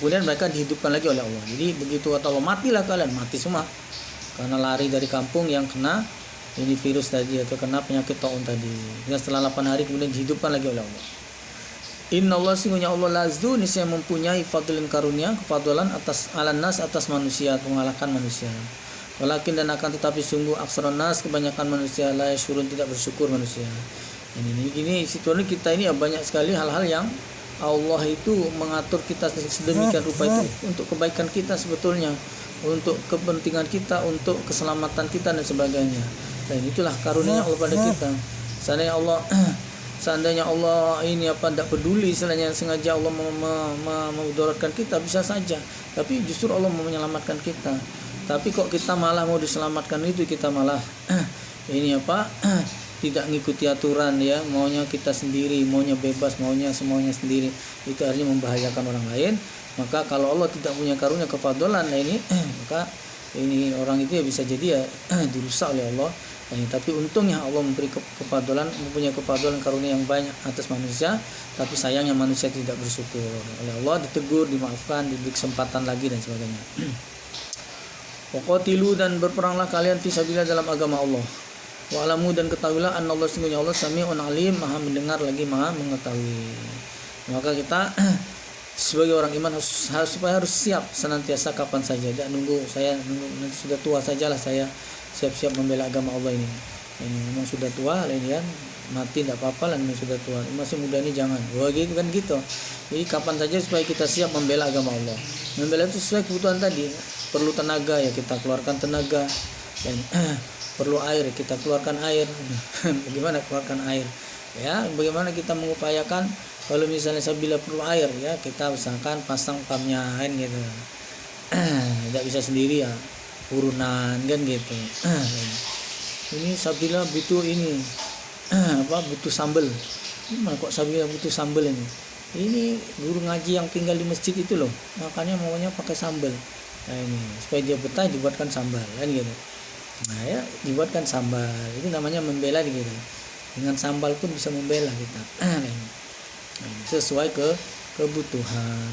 kemudian mereka dihidupkan lagi oleh Allah. Jadi begitu kata Allah, matilah kalian, mati semua karena lari dari kampung yang kena ini virus tadi atau kena penyakit taun tadi. Dan setelah 8 hari kemudian dihidupkan lagi oleh Allah. Inna Allah sungguhnya Allah lazu niscaya mempunyai fadlin karunia kefadolan atas alannas atas manusia, mengalahkan manusia. Walakin dan akan tetapi sungguh aksaron nas kebanyakan manusia la yashurun tidak bersyukur manusia. Ini situasi kita ini banyak sekali hal-hal yang Allah itu mengatur kita sedemikian rupa itu untuk kebaikan kita sebetulnya, untuk kepentingan kita, untuk keselamatan kita dan sebagainya. Dan itulah karunia Allah pada kita. Seandainya Allah ini tidak peduli, seandainya sengaja Allah memudaratkan kita bisa saja. Tapi justru Allah mau menyelamatkan kita. Tapi kok kita malah mau diselamatkan itu kita malah tidak ngikuti aturan ya, maunya kita sendiri, maunya bebas, maunya semuanya sendiri. Itu artinya membahayakan orang lain. Maka kalau Allah tidak punya karunia kefadolan maka ini orang itu ya bisa jadi dirusak oleh Allah. Tapi untungnya Allah memberi kefadolan, mempunyai kefadolan karunia yang banyak atas manusia. Tapi sayangnya manusia tidak bersyukur. Oleh Allah ditegur, dimaafkan, diberi kesempatan lagi dan sebagainya. Waqatilu dan berperanglah kalian fisabilillah dalam agama Allah. Wa'lamu dan ketahuilah annallaha sungguhnya Allah sami'un alim, maha mendengar lagi maha mengetahui. Maka kita sebagai orang iman harus siap senantiasa kapan saja. Tidak nunggu nanti sudah tua sajalah saya siap-siap membela agama Allah ini. Ini memang sudah tua ini kan, mati tidak apa-apa lah, memang sudah tua. Masih muda ini jangan. Wah gitu kan gitu. Jadi kapan saja supaya kita siap membela agama Allah. Membela itu sesuai kebutuhan tadi. Perlu tenaga ya kita keluarkan tenaga, dan perlu air kita keluarkan air. Bagaimana keluarkan air? Ya, bagaimana kita mengupayakan kalau misalnya bila perlu air ya kita usahakan pasang pumpnya gitu. Tidak bisa sendiri ya, urunan kan gitu. Ini sabila butuh butuh sambal. Gimana kok sabila butuh sambal ini? Ini guru ngaji yang tinggal di masjid itu loh, makanya maunya pakai sambal. Nah ini supaya dia betah dibuatkan sambal kan gitu. Nah ya dibuatkan sambal, itu namanya membela gitu. Dengan sambal pun bisa membela kita. Sesuai kebutuhan.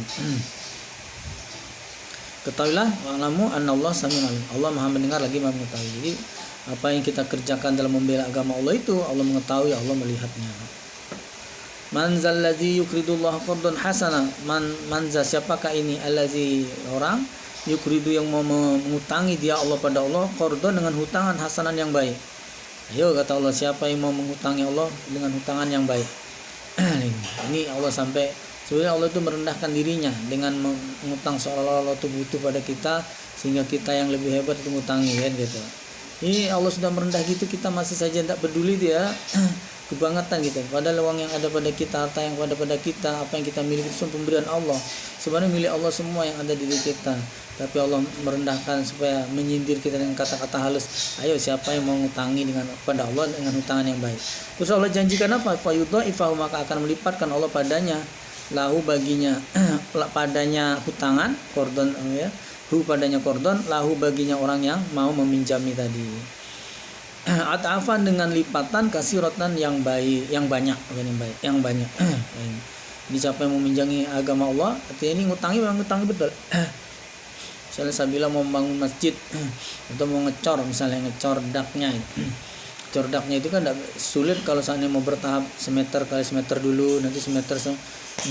Ketahuilah wa'lamu annallaha sami'un alim. Allah Maha mendengar lagi Maha mengetahui. Jadi apa yang kita kerjakan dalam membela agama Allah itu Allah mengetahui, Allah melihatnya. Man zalladzi yuqridullaha qardan hasana. Man siapakah ini allazi orang yukridu yang mau mengutangi dia Allah pada Allah qardon dengan hutangan hasanan yang baik. Ayo kata Allah, siapa yang mau mengutangi Allah dengan hutangan yang baik. Ini Allah sampai sebenarnya Allah itu merendahkan dirinya dengan mengutang seolah-olah Allah itu butuh pada kita sehingga kita yang lebih hebat itu mengutangi kan gitu. Ini Allah sudah merendah gitu, kita masih saja tidak peduli dia kebangetan gitu. Padahal uang yang ada pada kita, harta yang ada pada kita, apa yang kita miliki itu semua pemberian Allah. Sebenarnya milik Allah semua yang ada di diri kita. Tapi Allah merendahkan supaya menyindir kita dengan kata-kata halus. Ayo siapa yang mau ngutangi pada Allah dengan hutangan yang baik. Terus Allah janjikan apa? Fayudha'ifahu, maka akan melipatkan Allah padanya lahu baginya padanya hutangan kordon ya. Padanya kordon lahu baginya orang yang mau meminjami tadi. At'afan dengan lipatan kasiratan yang baik, yang banyak, bukan yang baik, yang banyak. Jadi siapa yang meminjami agama Allah, artinya ini ngutangi memang ngutangi betul. Misalnya saya bilang mau membangun masjid atau mau misalnya ngecor daknya. Ngecor daknya itu kan sulit kalau seandainya mau bertahap semeter kali semeter dulu, nanti semeter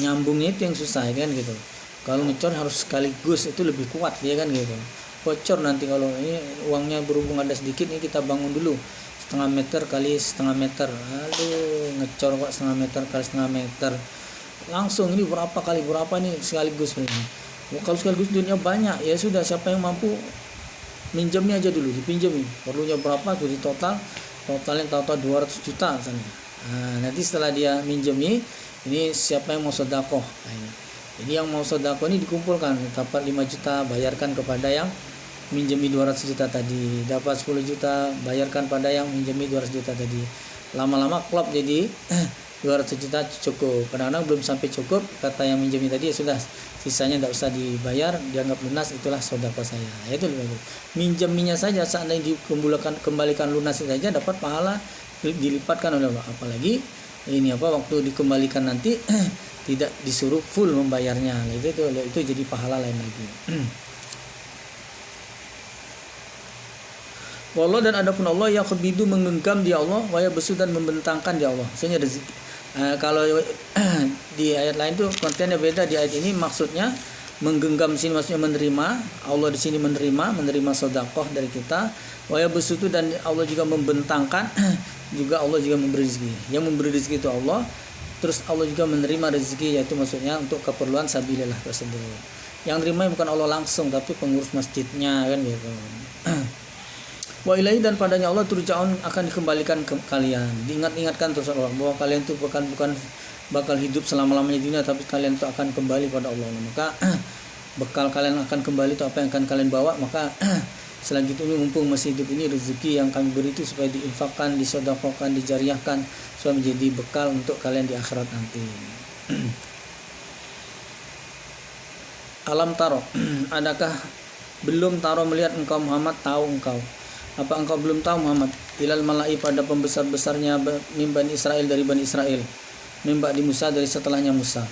nyambungnya itu yang susah kan gitu. Kalau ngecor harus sekaligus itu lebih kuat dia kan gitu. Bocor nanti kalau ini uangnya berhubung ada sedikit, ini kita bangun dulu setengah meter kali setengah meter. Aduh ngecor kok setengah meter kali setengah meter, langsung ini berapa kali berapa nih sekaligus ini. Kalau sekaligus dunia banyak ya sudah, siapa yang mampu minjemnya aja dulu, dipinjemi perlunya berapa tuh di totalnya total 200 juta misalnya. Nah, nanti setelah dia minjemi ini siapa yang mau sedekah. Jadi yang mau sedekah ini dikumpulkan, dapat 5 juta bayarkan kepada yang minjemi 200 juta tadi, dapat 10 juta bayarkan pada yang minjemi 200 juta tadi. Lama-lama klop jadi 200 juta cukup. Kadang-kadang belum sampai cukup, kata yang minjemi tadi ya sudah, sisanya tidak usah dibayar, dianggap lunas, itulah sedekah saya. Itu lebih bagus. Minjeminya saja seandainya dikembalikan lunas saja dapat pahala dilipatkan oleh Allah. Apalagi ini waktu dikembalikan nanti tidak disuruh full membayarnya. Itu jadi pahala lain lagi. Wallah, dan adapun Allah yaqbidu menggenggam dia Allah, wa yabsu dan membentangkan dia Allah. Maksudnya rezeki. Kalau di ayat lain tuh kontennya beda. Di ayat ini maksudnya menggenggam sini maksudnya menerima. Allah di sini menerima sedekah dari kita. Wa yabsu dan Allah juga membentangkan juga Allah juga memberi rezeki. Yang memberi rezeki itu Allah. Terus Allah juga menerima rezeki, yaitu maksudnya untuk keperluan sabilillah tersebut. Yang terima bukan Allah langsung tapi pengurus masjidnya kan gitu. Wa ilaihi dan padanya Allah turja'un akan dikembalikan ke kalian. Diingat-ingatkan terus Allah bahwa kalian itu bukan bakal hidup selama-lamanya di dunia, tapi kalian itu akan kembali pada Allah. Maka bekal kalian akan kembali itu apa yang akan kalian bawa. Maka selanjutnya mumpung masih hidup ini, rezeki yang kami beri itu supaya diinfakkan, disedekahkan, dijariahkan supaya menjadi bekal untuk kalian di akhirat nanti. Alam taro, adakah belum taro melihat engkau Muhammad, tahu engkau? Apa engkau belum tahu Muhammad? Ilal malai pada pembesar-besarnya Bani Israel dari Bani Israel. Mimba di Musa dari setelahnya Musa.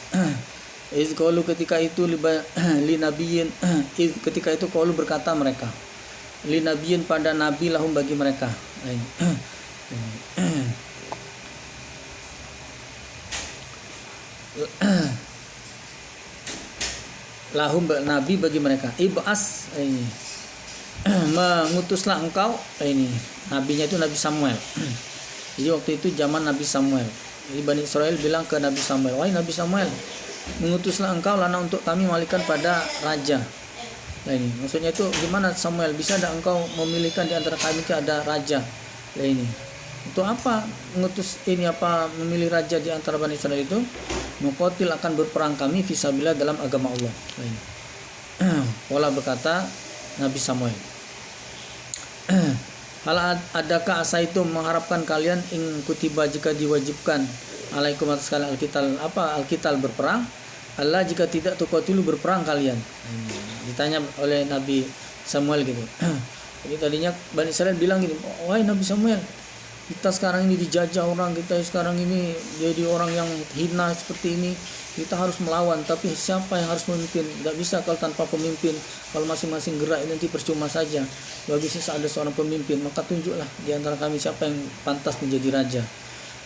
Iz qalu ketika itu li nabiyyin ketika itu qalu berkata mereka. Li nabiyyin pada nabi lahum bagi mereka. Lahum nabi bagi mereka. Ibas ini. Mengutuslah engkau ini nabinya itu Nabi Samuel. Jadi waktu itu zaman Nabi Samuel. Jadi Bani Israel bilang ke Nabi Samuel, wahai Nabi Samuel, mengutuslah engkau lana untuk kami malihkan pada raja. Nah ini maksudnya itu gimana Samuel, bisa ada engkau memilihkan di antara kami itu ada raja. Nah ini untuk apa mengutus ini, apa memilih raja di antara Bani Israel itu? Nuqatil akan berperang kami fisabilillah dalam agama Allah. Nah ini wala berkata Nabi Samuel, hal adakah asa itu mengharapkan kalian ing kutiba jika diwajibkan alaikum atas kalian alkital berperang, Allah jika tidak tuqatilu berperang kalian. Ditanya oleh Nabi Samuel gitu. Jadi tadinya Bani Israel bilang gini, wahai Nabi Samuel, kita sekarang ini dijajah orang, kita sekarang ini jadi orang yang hina seperti ini, kita harus melawan, tapi siapa yang harus memimpin? Tidak bisa kalau tanpa pemimpin. Kalau masing-masing gerak nanti percuma saja. Bagi sisa ada seorang pemimpin, maka tunjuklah di antara kami siapa yang pantas menjadi raja.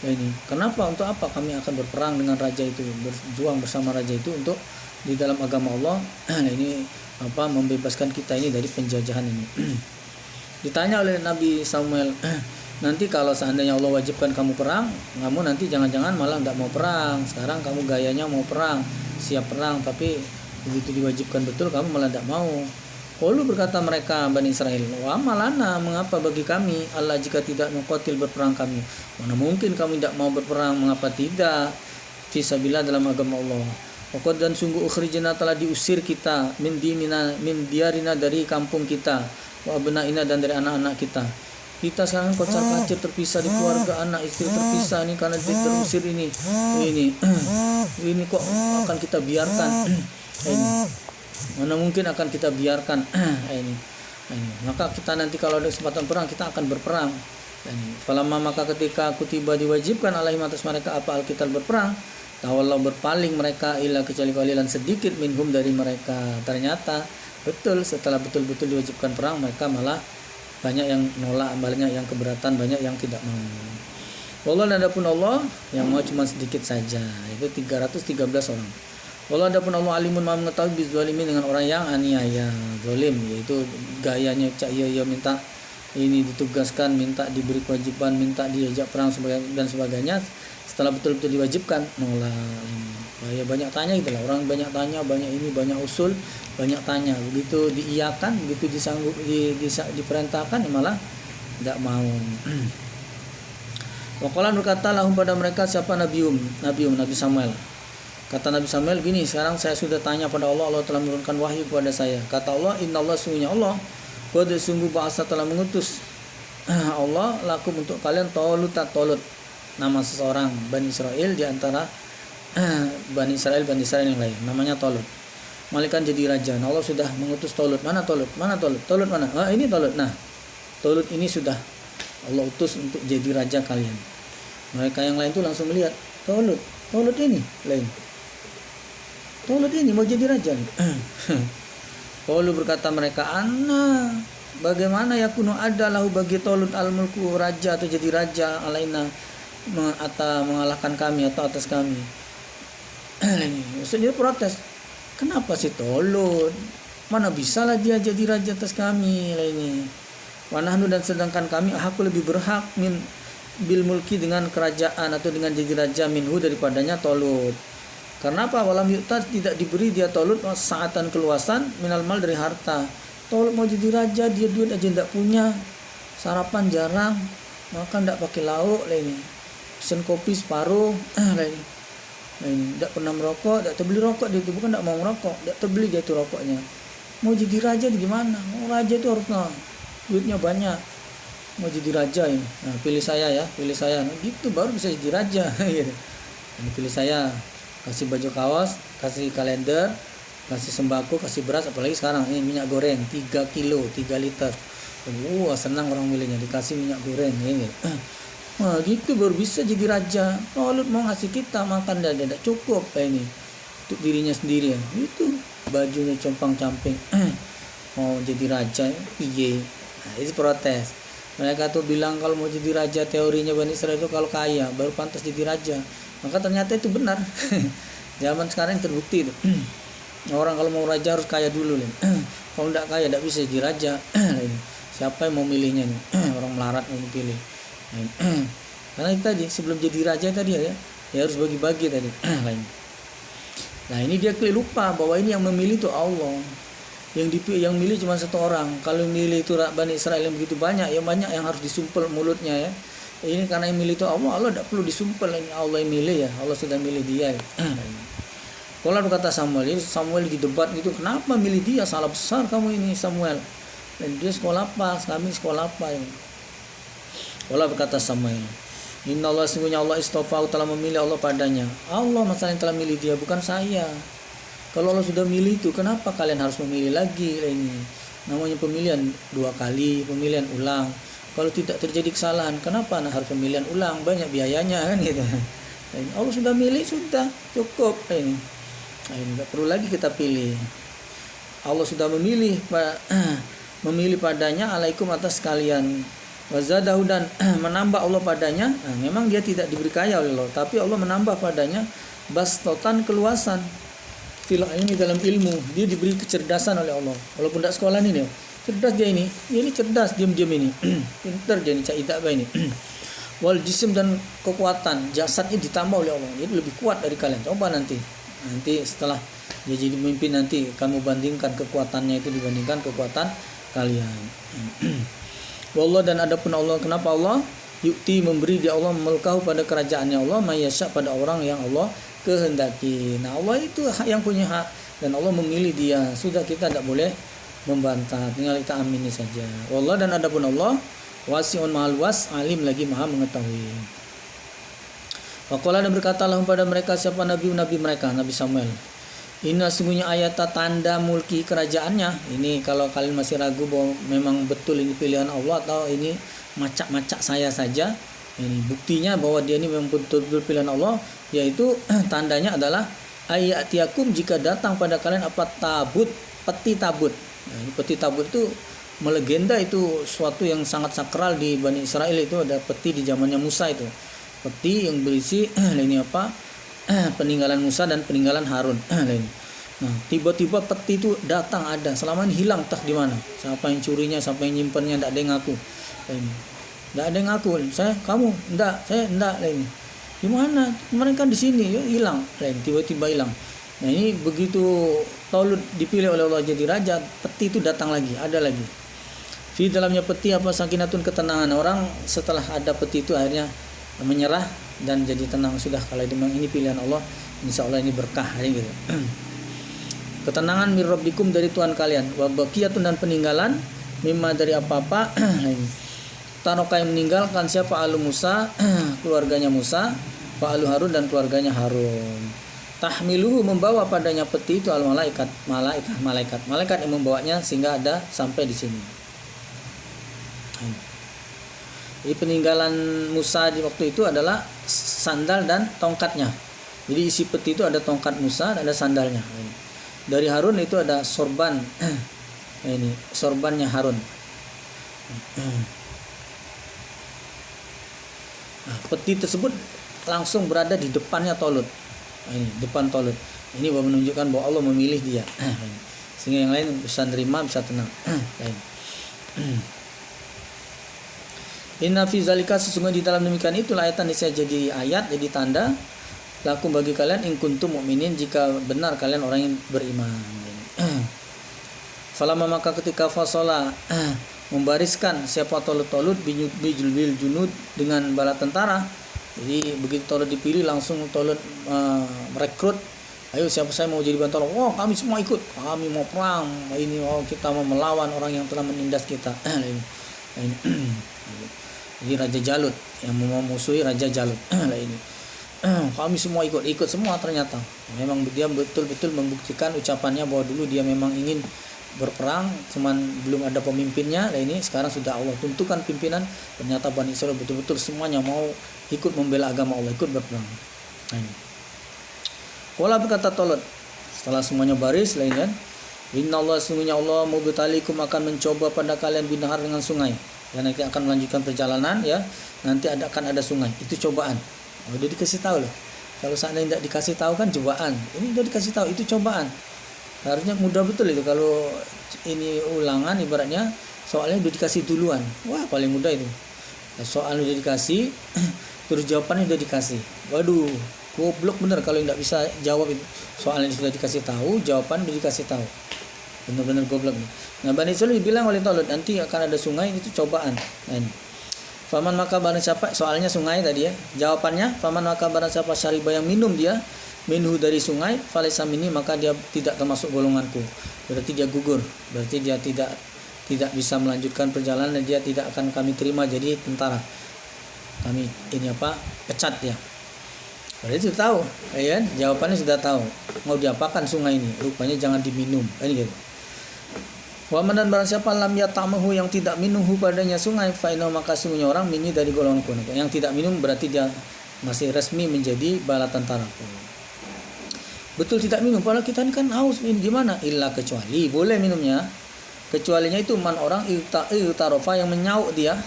Nah ini, kenapa? Untuk apa kami akan berperang dengan raja itu, berjuang bersama raja itu untuk di dalam agama Allah. Nah ini apa, membebaskan kita ini dari penjajahan ini. Ditanya oleh Nabi Samuel, nanti kalau seandainya Allah wajibkan kamu perang, kamu nanti jangan-jangan malah tidak mau perang. Sekarang kamu gayanya mau perang, siap perang, tapi begitu diwajibkan betul kamu malah tidak mau. Lalu berkata mereka Bani Israel, wa malana, mengapa bagi kami Allah jika tidak nuqatil berperang kami? Mana mungkin kami tidak mau berperang, mengapa tidak? Fisabilillah dalam agama Allah. Waqad dan sungguh ukhrijna telah diusir kita min diarina dari kampung kita, wa abnaina dan dari anak-anak kita. Kita sekarang kocar-kacir terpisah di keluarga, anak istri terpisah ini karena terusir ini kok akan kita biarkan ini, mana mungkin akan kita biarkan ini. Maka kita nanti kalau ada kesempatan perang kita akan berperang ini. Falamma maka ketika kutiba diwajibkan alaihim atas mereka apa alkitab berperang, tawallau berpaling mereka ila kecuali qalilan sedikit minhum dari mereka. Ternyata betul setelah betul-betul diwajibkan perang mereka malah banyak yang nolak, banyak yang keberatan, banyak yang tidak mau. Wallah, adapun Allah yang mau cuma sedikit saja, itu 313 orang. Wallah, adapun Allah alimun maha mengetahui bizzalimin dengan orang yang aniaya, zalim, yaitu gayanya cak iya minta ini ditugaskan, minta diberi kewajiban, minta diajak perang dan sebagainya. Setelah betul-betul diwajibkan nolak. Ya banyak tanya gitu lah, orang banyak tanya, banyak ini, banyak usul, banyak tanya. Begitu diiyakan, begitu diperintahkan malah tidak mau. Waqala berkata lahum pada mereka siapa Nabi Samuel. Kata Nabi Samuel gini, sekarang saya sudah tanya pada Allah, Allah telah menurunkan wahyu kepada saya. Kata Allah, innallah sungguhnya Allah, qad sungguh bahasa telah mengutus Allah lakum untuk kalian Tolut, nama seseorang Bani Israel di antara Bani Israel yang lain, namanya Tolut. Malaikat jadi raja. Nah, Allah sudah mengutus Tolut. Mana Tolut? Mana? Ini Tolut. Nah, Tolut ini sudah Allah utus untuk jadi raja kalian. Mereka yang lain tuh langsung melihat Tolut ini lain. Tolut ini mau jadi raja nih. Lalu berkata mereka, Bagaimana yakunu ada lahu bagi Talut al-mulku raja atau jadi raja alaina atau mengalahkan kami atau atas kami. Maksudnya protes. Kenapa sih Talut? Mana bisa lah dia jadi raja atas kami lah ini. Wanahnu dan sedangkan kami aku lebih berhak min bil mulki dengan kerajaan atau dengan jadi raja minhu daripadanya Talut. Karena apa? Walam yu'ta tidak diberi dia Talut saatan keluasan minal mal dari harta. Talut mau jadi raja dia duit aja tidak punya, sarapan jarang, makan tidak pakai lauk lah ini, pesen kopi separuh lah ini. Tidak pernah merokok, tidak terbeli rokok dia itu, bukan tidak mau merokok, tidak terbeli dia itu rokoknya. Mau jadi raja gimana? Mau raja itu harusnya duitnya banyak. Mau jadi raja ini, nah, pilih saya ya, pilih saya. Nah, gitu baru bisa jadi raja. Gitu. Nah, pilih saya, kasih baju kaos, kasih kalender, kasih sembako, kasih beras, apalagi sekarang ini minyak goreng 3 kilo, 3 liter. Senang orang milihnya dikasih minyak goreng ini. Wah, gitu baru bisa jadi raja. Talut mau ngasih kita makan tidak cukup ini untuk dirinya sendiri ya. Itu bajunya compang-camping. Mau jadi raja piye. Nah, itu protes. Mereka tuh bilang kalau mau jadi raja teorinya Bani Israel itu kalau kaya baru pantas jadi raja. Maka ternyata itu benar. Zaman sekarang terbukti itu. Orang kalau mau raja harus kaya dulu nih. Kalau tidak kaya tidak bisa jadi raja. Siapa yang mau milihnya nih? Orang melarat mau pilih. Karena itu tadi sebelum jadi raja tadi ya harus bagi-bagi tadi. Nah ini dia lupa bahwa ini yang memilih itu Allah. Yang milih cuma satu orang. Kalau milih itu Bani Israel yang begitu banyak, ya banyak yang harus disumpel mulutnya ya. Ini karena yang milih itu Allah tidak perlu disumpel. Ini Allah yang milih ya. Allah sudah milih dia. Kalau berkata Samuel di debat gitu, kenapa milih dia? Salah besar kamu ini Samuel. Dan dia sekolah apa? Kami sekolah apa ini? Allah berkata Samuel, Inna Allah sesungguhnya Allah istofau telah memilih Allah padanya. Allah masalah yang telah milih dia, bukan saya. Kalau Allah sudah milih itu, kenapa kalian harus memilih lagi ini? Namanya pemilihan 2 kali, pemilihan ulang. Kalau tidak terjadi kesalahan, kenapa harus pemilihan ulang? Banyak biayanya kan gitu. Allah sudah milih, sudah cukup ini. Tidak perlu lagi kita pilih. Allah sudah memilih padanya alaikum atas kalian. Wazadahu dan menambah Allah padanya. Nah, memang dia tidak diberi kaya oleh Allah, tapi Allah menambah padanya bastotan keluasan fil ilmi dalam ilmu. Dia diberi kecerdasan oleh Allah. Walaupun tidak sekolah ini, cerdas dia ini cerdas diam-diam ini. Pintar dia ini caidak ini. Wal jisim dan kekuatan jasadnya ditambah oleh Allah. Jadi lebih kuat dari kalian. Coba nanti setelah dia jadi pemimpin nanti kamu bandingkan kekuatannya itu dibandingkan kekuatan kalian. Wallah dan adapun Allah, kenapa Allah yukti memberi dia Allah mulkahu pada kerajaannya Allah mayyasya pada orang yang Allah kehendaki. Nah Allah itu yang punya hak dan Allah memilih dia. Sudah kita tidak boleh membantah, tinggal kita amini saja. Wallah dan adapun Allah wasi'un mahal was alim lagi maha mengetahui. Waqala dan berkatalah pada mereka siapa nabi mereka Nabi Samuel. Ini sesungguhnya ayat tanda mulki kerajaannya. Ini kalau kalian masih ragu bahwa memang betul ini pilihan Allah atau ini macak-macak saya saja. Ini buktinya bahwa dia ini memang betul-betul pilihan Allah, yaitu tandanya adalah ayatiakum jika datang pada kalian apa peti tabut. Nah, ini peti tabut itu melegenda, itu suatu yang sangat sakral di Bani Israel. Itu ada peti di zamannya Musa, itu peti yang berisi ini peninggalan Musa dan peninggalan Harun. Nah, tiba-tiba peti itu datang ada. Selama ini hilang entah di mana. Siapa yang curinya, siapa yang nyimpannya, tidak ada yang ngaku. Tidak ada yang ngaku. Saya enggak lain. Di mana? Kemarin kan di sini, ya, hilang. Tiba-tiba hilang. Nah, ini begitu Talut dipilih oleh Allah jadi raja, peti itu datang lagi, ada lagi. Di dalamnya peti apa sakinatun ketenangan. Orang setelah ada peti itu akhirnya menyerah dan jadi tenang. Sudah, kalau memang ini pilihan Allah, insya Allah ini berkah gitu. Ketenangan mir rabbikum dari Tuhan kalian, wa baqiyatun dan peninggalan mimma dari apa-apa Tanoka yang meninggalkan siapa alu Musa keluarganya Musa, wa alu Harun dan keluarganya Harun. Tahmiluhu membawa padanya peti itu al malaikat yang membawanya sehingga ada sampai di sini. Jadi peninggalan Musa di waktu itu adalah sandal dan tongkatnya. Jadi isi peti itu ada tongkat Musa dan ada sandalnya. Dari Harun itu ada sorban. Ini sorbannya Harun. Nah, peti tersebut langsung berada di depannya Talut. Nah, ini depan Talut. Ini menunjukkan bahwa Allah memilih dia. Sehingga yang lain bisa nerima, bisa tenang. Inna fi zalika, sesungguhnya di dalam demikian itu ayatan bisa jadi ayat, jadi tanda lakum bagi kalian in kuntum mukminin, jika benar kalian orang yang beriman. Falamma, maka ketika fasola membariskan siapa Talut bijul junud dengan bala tentara. Jadi begitu Talut dipilih, langsung Talut merekrut, ayo siapa saya mau jadi bantuan. Oh, kami semua ikut, kami mau perang ini, oh kita mau melawan orang yang telah menindas kita. Jadi Raja Jalut yang memusuhi Raja Jalut. Ini kami semua ikut semua. Ternyata memang dia betul-betul membuktikan ucapannya bahwa dulu dia memang ingin berperang, cuman belum ada pemimpinnya. Nah, ini sekarang sudah Allah tentukan pimpinan. Ternyata Bani Israel betul-betul semuanya mau ikut membela agama Allah, ikut berperang. Nah, ini Wala berkata Talut setelah semuanya baris, lain kan, Inna Allah, sungguhnya Allah mubtalikum, akan mencoba pada kalian binahar dengan sungai. Dan nanti akan melanjutkan perjalanan, ya. Nanti akan ada sungai. Itu cobaan. Oh, udah dikasih tahu loh. Kalau seandainya tidak dikasih tahu kan cobaan. Ini udah dikasih tahu, itu cobaan. Harusnya mudah betul itu. Kalau ini ulangan ibaratnya soalnya udah dikasih duluan. Wah, paling mudah itu. Soal udah dikasih, terus jawabannya udah dikasih. Waduh, goblok bener kalau tidak bisa jawab itu. Soalnya sudah dikasih tahu, jawaban udah dikasih tahu. Benar-benar goblok nih. Nah, Bani Israil bilang oleh Talut, nanti akan ada sungai, itu cobaan. Nah, ini. Faman maka barang siapa, soalnya sungai tadi ya. Jawabannya, faman maka barang siapa syariba yang minum dia minhu dari sungai, falaysa minni, maka dia tidak termasuk golonganku. Berarti dia gugur, berarti dia tidak bisa melanjutkan perjalanan, dan dia tidak akan kami terima jadi tentara. Kami ini pecat dia. Berarti sudah tahu, ya, jawabannya sudah tahu. Mau diapakan sungai ini? Rupanya jangan diminum. Ini gitu. Wa man, dan barang siapa lam yatamahu, yang tidak minumhu padanya sungai, fa inna, maka sungguhnya orang minni dari golonganku. Yang tidak minum berarti dia masih resmi menjadi bala tentaraku. Betul tidak minum, padahal kita ini kan haus, ini gimana? Illa, kecuali boleh minumnya. Kecualinya itu man orang itarofa, yang menyauk dia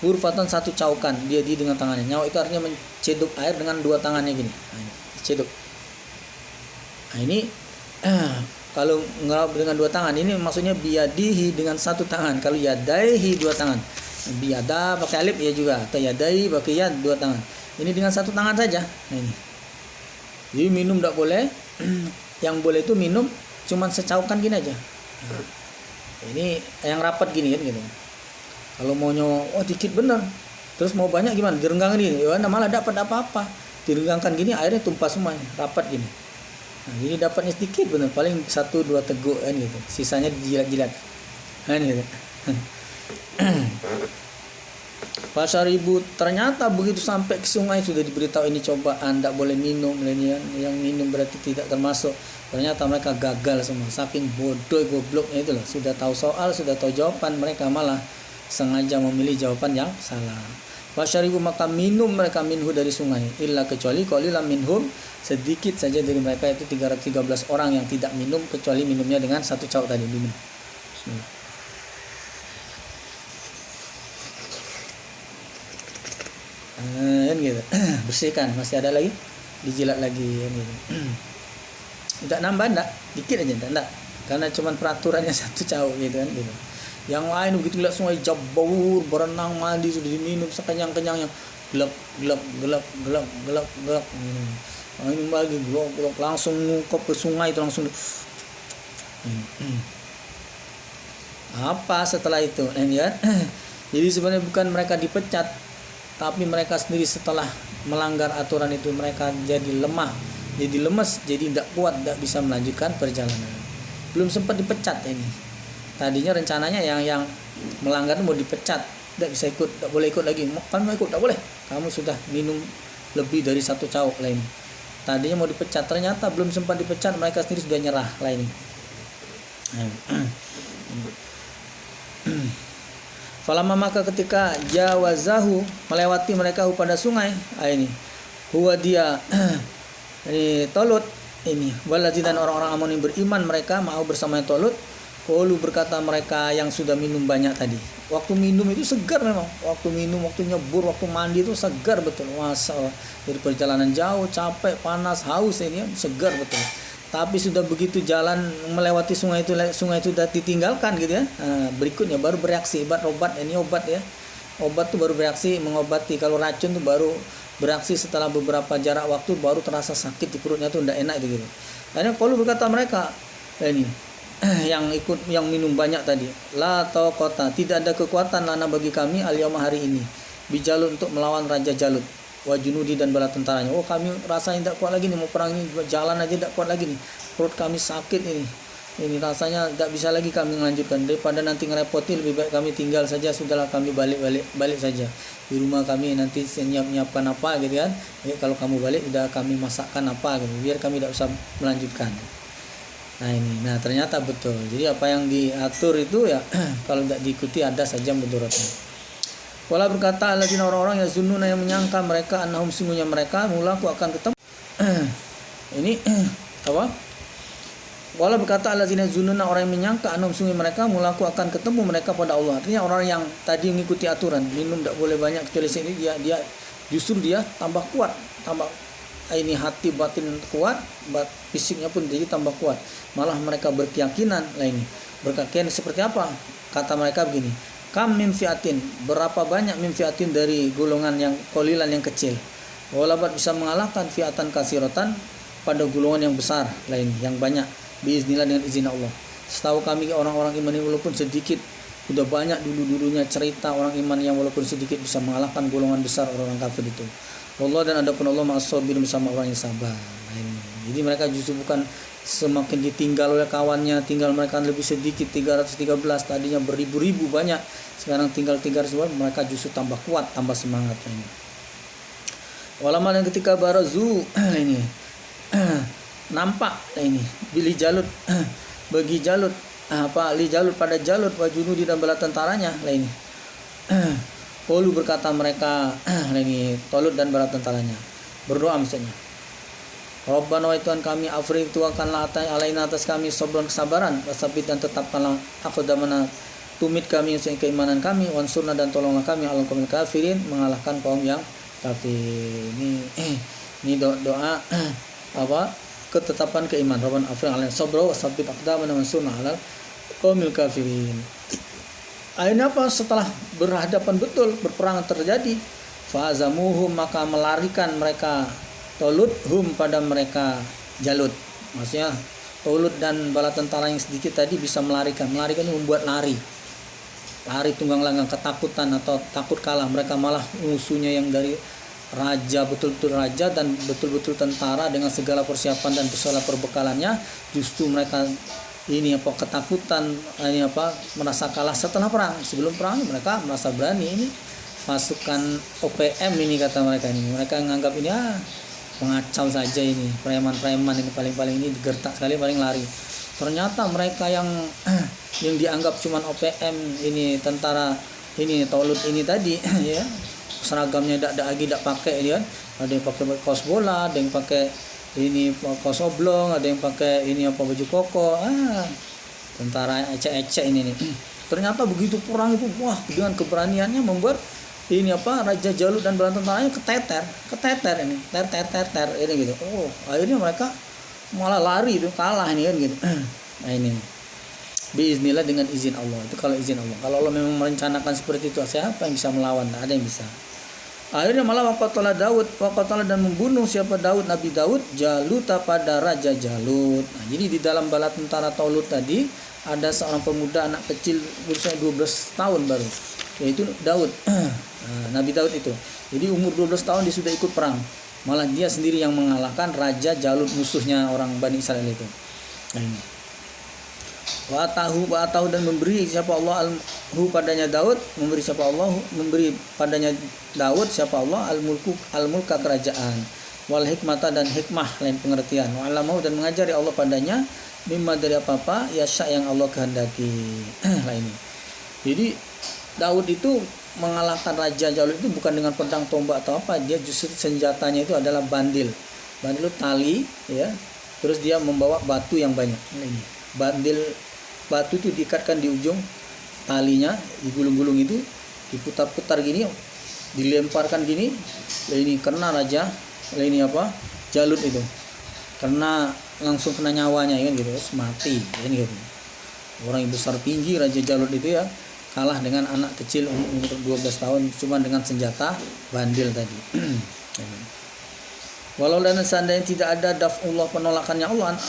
hurfatan, satu caukan dia dengan tangannya. Nyauk itu artinya menceduk air dengan dua tangannya gini. Nah, ini ceduk. Nah, ini kalau ngeraup dengan dua tangan ini maksudnya biyadihi dengan satu tangan. Kalau yadaihi dua tangan. Biyada pakai alif ya juga, atau yadai pakai yad dua tangan. Ini dengan satu tangan saja. Nah, ini. Jadi minum tidak boleh. Yang boleh itu minum cuman secaukan gini aja. Nah, ini yang rapat gini kan gitu. Kalau maunya dikit bener, terus mau banyak gimana? Direnggang ini, ya malah dapat apa-apa. Direnggangkan gini airnya tumpah semua, rapat gini. Nah, jadi dapatnya sedikit bener, paling 1-2 teguk kan gitu. Sisanya dijilat-jilat. Kan gitu. Pasar ibu, ternyata begitu sampai ke sungai sudah diberitahu ini cobaan, tidak boleh minum. Yang minum berarti tidak termasuk. Ternyata mereka gagal semua, saking bodoh gobloknya itu loh. Sudah tahu soal, sudah tahu jawaban, mereka malah sengaja memilih jawaban yang salah. Pasar ibu, maka minum mereka minhu dari sungai, illa, kecuali qalilan minhum, sedikit saja dari mereka, itu 313 orang yang tidak minum, kecuali minumnya dengan satu cauk tadi minum. Gitu. Bersihkan, masih ada lagi, dijilat lagi gitu. Tidak nambah, enggak, dikit aja enggak, karena cuman peraturannya satu cauk gitu kan gitu. Yang lain begitu lihat sungai jabur, berenang, mandi, sudah diminum sekenyang-kenyangnya, gelap. Minum lagi, gelap, langsung ngukop ke sungai itu langsung. Apa setelah itu? Jadi sebenarnya bukan mereka dipecat, tapi mereka sendiri setelah melanggar aturan itu mereka jadi lemah, jadi lemes, jadi tidak kuat, tidak bisa melanjutkan perjalanan. Belum sempat dipecat ini. Tadinya rencananya yang melanggar mau dipecat, tidak bisa ikut, tidak boleh ikut lagi. Kamu mau ikut, tidak boleh. Kamu sudah minum lebih dari satu cauk lain. Tadinya mau dipecat, ternyata belum sempat dipecat, mereka sendiri sudah nyerah lain. Falamma, maka ketika jawazahu, melewati mereka pada sungai, ini huwa dia ini Talut ini, waladzina, dan orang-orang Amon yang beriman mereka mau bersama Talut, Qalu berkata mereka yang sudah minum banyak tadi. Waktu minum itu segar memang. Waktu minum, waktu nyebur, waktu mandi itu segar betul. Masa dari perjalanan jauh, capek, panas, haus ini segar betul. Tapi sudah begitu jalan melewati sungai itu sudah ditinggalkan gitu ya. Nah, berikutnya baru bereaksi obat ini obat ya. Obat tuh baru bereaksi mengobati. Kalau racun tuh baru bereaksi setelah beberapa jarak waktu, baru terasa sakit di perutnya tuh tidak enak gitu. Akhirnya Qalu berkata mereka ini yang minum banyak tadi, la taqata, tidak ada kekuatan lana bagi kami al-yauma hari ini bijalut untuk melawan Raja Jalut wa junudi dan bala tentaranya. Oh, kami rasanya tidak kuat lagi nih, mau perang ini jalan aja tidak kuat lagi nih, perut kami sakit ini rasanya tidak bisa lagi kami melanjutkan. Daripada nanti ngerepoti, lebih baik kami tinggal saja, sudahlah kami balik saja di rumah kami, nanti nyiapkan apa gitu kan. Jadi kalau kamu balik udah kami masakkan apa gitu, biar kami tidak usah melanjutkan. Nah ternyata betul. Jadi apa yang diatur itu ya kalau tidak diikuti ada saja mudaratnya. Wala berkata alladzina orang-orang yazunnuna yang menyangka mereka annahum sungguhnya mereka mulaku akan ketemu. Ini apa? Wala berkata alladzina yazunnuna orang yang menyangka annahum sungguhnya mereka mulaku akan ketemu mereka pada Allah. Artinya orang yang tadi mengikuti aturan minum tidak boleh banyak kecuali sini dia justru dia tambah kuat, tambah ini hati batin kuat, fisiknya pun jadi tambah kuat. Malah mereka berkeyakinan ini. Berkeyakinan seperti apa? Kata mereka begini, kam min fiatin, berapa banyak min fiatin dari golongan yang qalilan yang kecil. Walabat bisa mengalahkan fiatan kasiratan pada golongan yang besar lain, yang banyak. Biiznillah dengan izin Allah. Setahu kami orang-orang iman ini walaupun sedikit, sudah banyak dulu-dulunya cerita orang iman yang walaupun sedikit bisa mengalahkan golongan besar orang kafir itu. Allah dan adapun Allah ma'as-sabirin bersama orang yang sabar. Nah, ini. Jadi mereka justru bukan semakin ditinggal oleh kawannya, tinggal mereka lebih sedikit 313, tadinya beribu-ribu banyak, sekarang tinggal 300, mereka justru tambah kuat, tambah semangat ini. Walama dan ketika barazu ini nampak ini Billy Jalut bagi Jalut li Jalut pada Jalut wa junudi dan bala tentaranya ini. Qalu berkata mereka ini Talut dan bala tentaranya berdoa misalnya, Rabbana wa Tuhan kami afrik tuakanlah alaina atas kami sabran kesabaran, wasabit dan tetapkanlah aqdamana tumit kami usai keimanan kami, wansurna dan tolonglah kami alal qaumil kafirin, mengalahkan kaum yang kafir. Ini doa apa ketetapan keimanan. Rabbana afrik alaina sabra wasabit aqdamana wansurna alal qaumil kafirin. Akhirnya apa? Setelah berhadapan betul, berperang terjadi, fazamuhum maka melarikan mereka Talut hum pada mereka Jalut. Maksudnya Talut dan bala tentara yang sedikit tadi bisa melarikan itu membuat lari tunggang langgang, ketakutan atau takut kalah. Mereka malah musuhnya yang dari raja, betul-betul raja dan betul-betul tentara dengan segala persiapan dan segala perbekalannya, justru mereka ini ketakutan, ini merasa kalah setelah perang. Sebelum perang mereka merasa berani. Ini pasukan OPM ini kata mereka ini. Mereka menganggap ini pengacau saja ini, preman-preman ini paling ini digertak sekali paling lari. Ternyata mereka yang dianggap cuman OPM ini, tentara ini Talut ini tadi ya, seragamnya tidak pakai dia. Ada yang pakai kaos bola, ada yang pakai ini kaos oblong, ada yang pakai ini baju koko. Tentara ecek-ecek ini nih. Ternyata begitu perang itu, wah, dengan keberaniannya membuat ini Raja Jalut dan bala tentaranya keteter ini, ter ini gitu. Oh, akhirnya mereka malah lari itu, kalah ini kan gitu. Nah ini biiznillah dengan izin Allah. Itu kalau izin Allah. Kalau Allah memang merencanakan seperti itu, siapa yang bisa melawan? Tidak ada yang bisa. Akhirnya malah waqatala dan membunuh siapa Daud, Nabi Daud, Jaluta pada Raja Jalut. Nah, jadi di dalam bala tentara Talut tadi ada seorang pemuda anak kecil berusia 12 tahun baru, yaitu Daud. Nabi Daud itu. Jadi umur 12 tahun dia sudah ikut perang. Malah dia sendiri yang mengalahkan Raja Jalut, musuhnya orang Bani Israel itu. Nah, ini. Wa atahu dan memberi siapa Allah alhu padanya Daud, memberi siapa Allah, memberi padanya Daud siapa Allah al-mulka kerajaan, wal hikmata dan hikmah lain pengertian, wa alamahu dan mengajari Allah padanya mimma dari apa-apa yasha yang Allah kehendaki. Nah ini. Jadi Daud itu mengalahkan Raja Jalut itu bukan dengan pedang, tombak atau apa, dia justru senjatanya itu adalah bandil. Bandil itu tali ya. Terus dia membawa batu yang banyak. Nah, ini. Bandil batu itu diikatkan di ujung talinya, digulung-gulung itu, diputar-putar gini, dilemparkan gini, ini kena raja, ini apa, Jalut itu, kena langsung kena nyawanya kan gitu, mati kan gitu. Orang yang besar tinggi Raja Jalut itu ya kalah dengan anak kecil umur 12 tahun cuma dengan senjata bandil tadi. Walau dan seandainya tidak ada daf'ullah, penolakannya Allah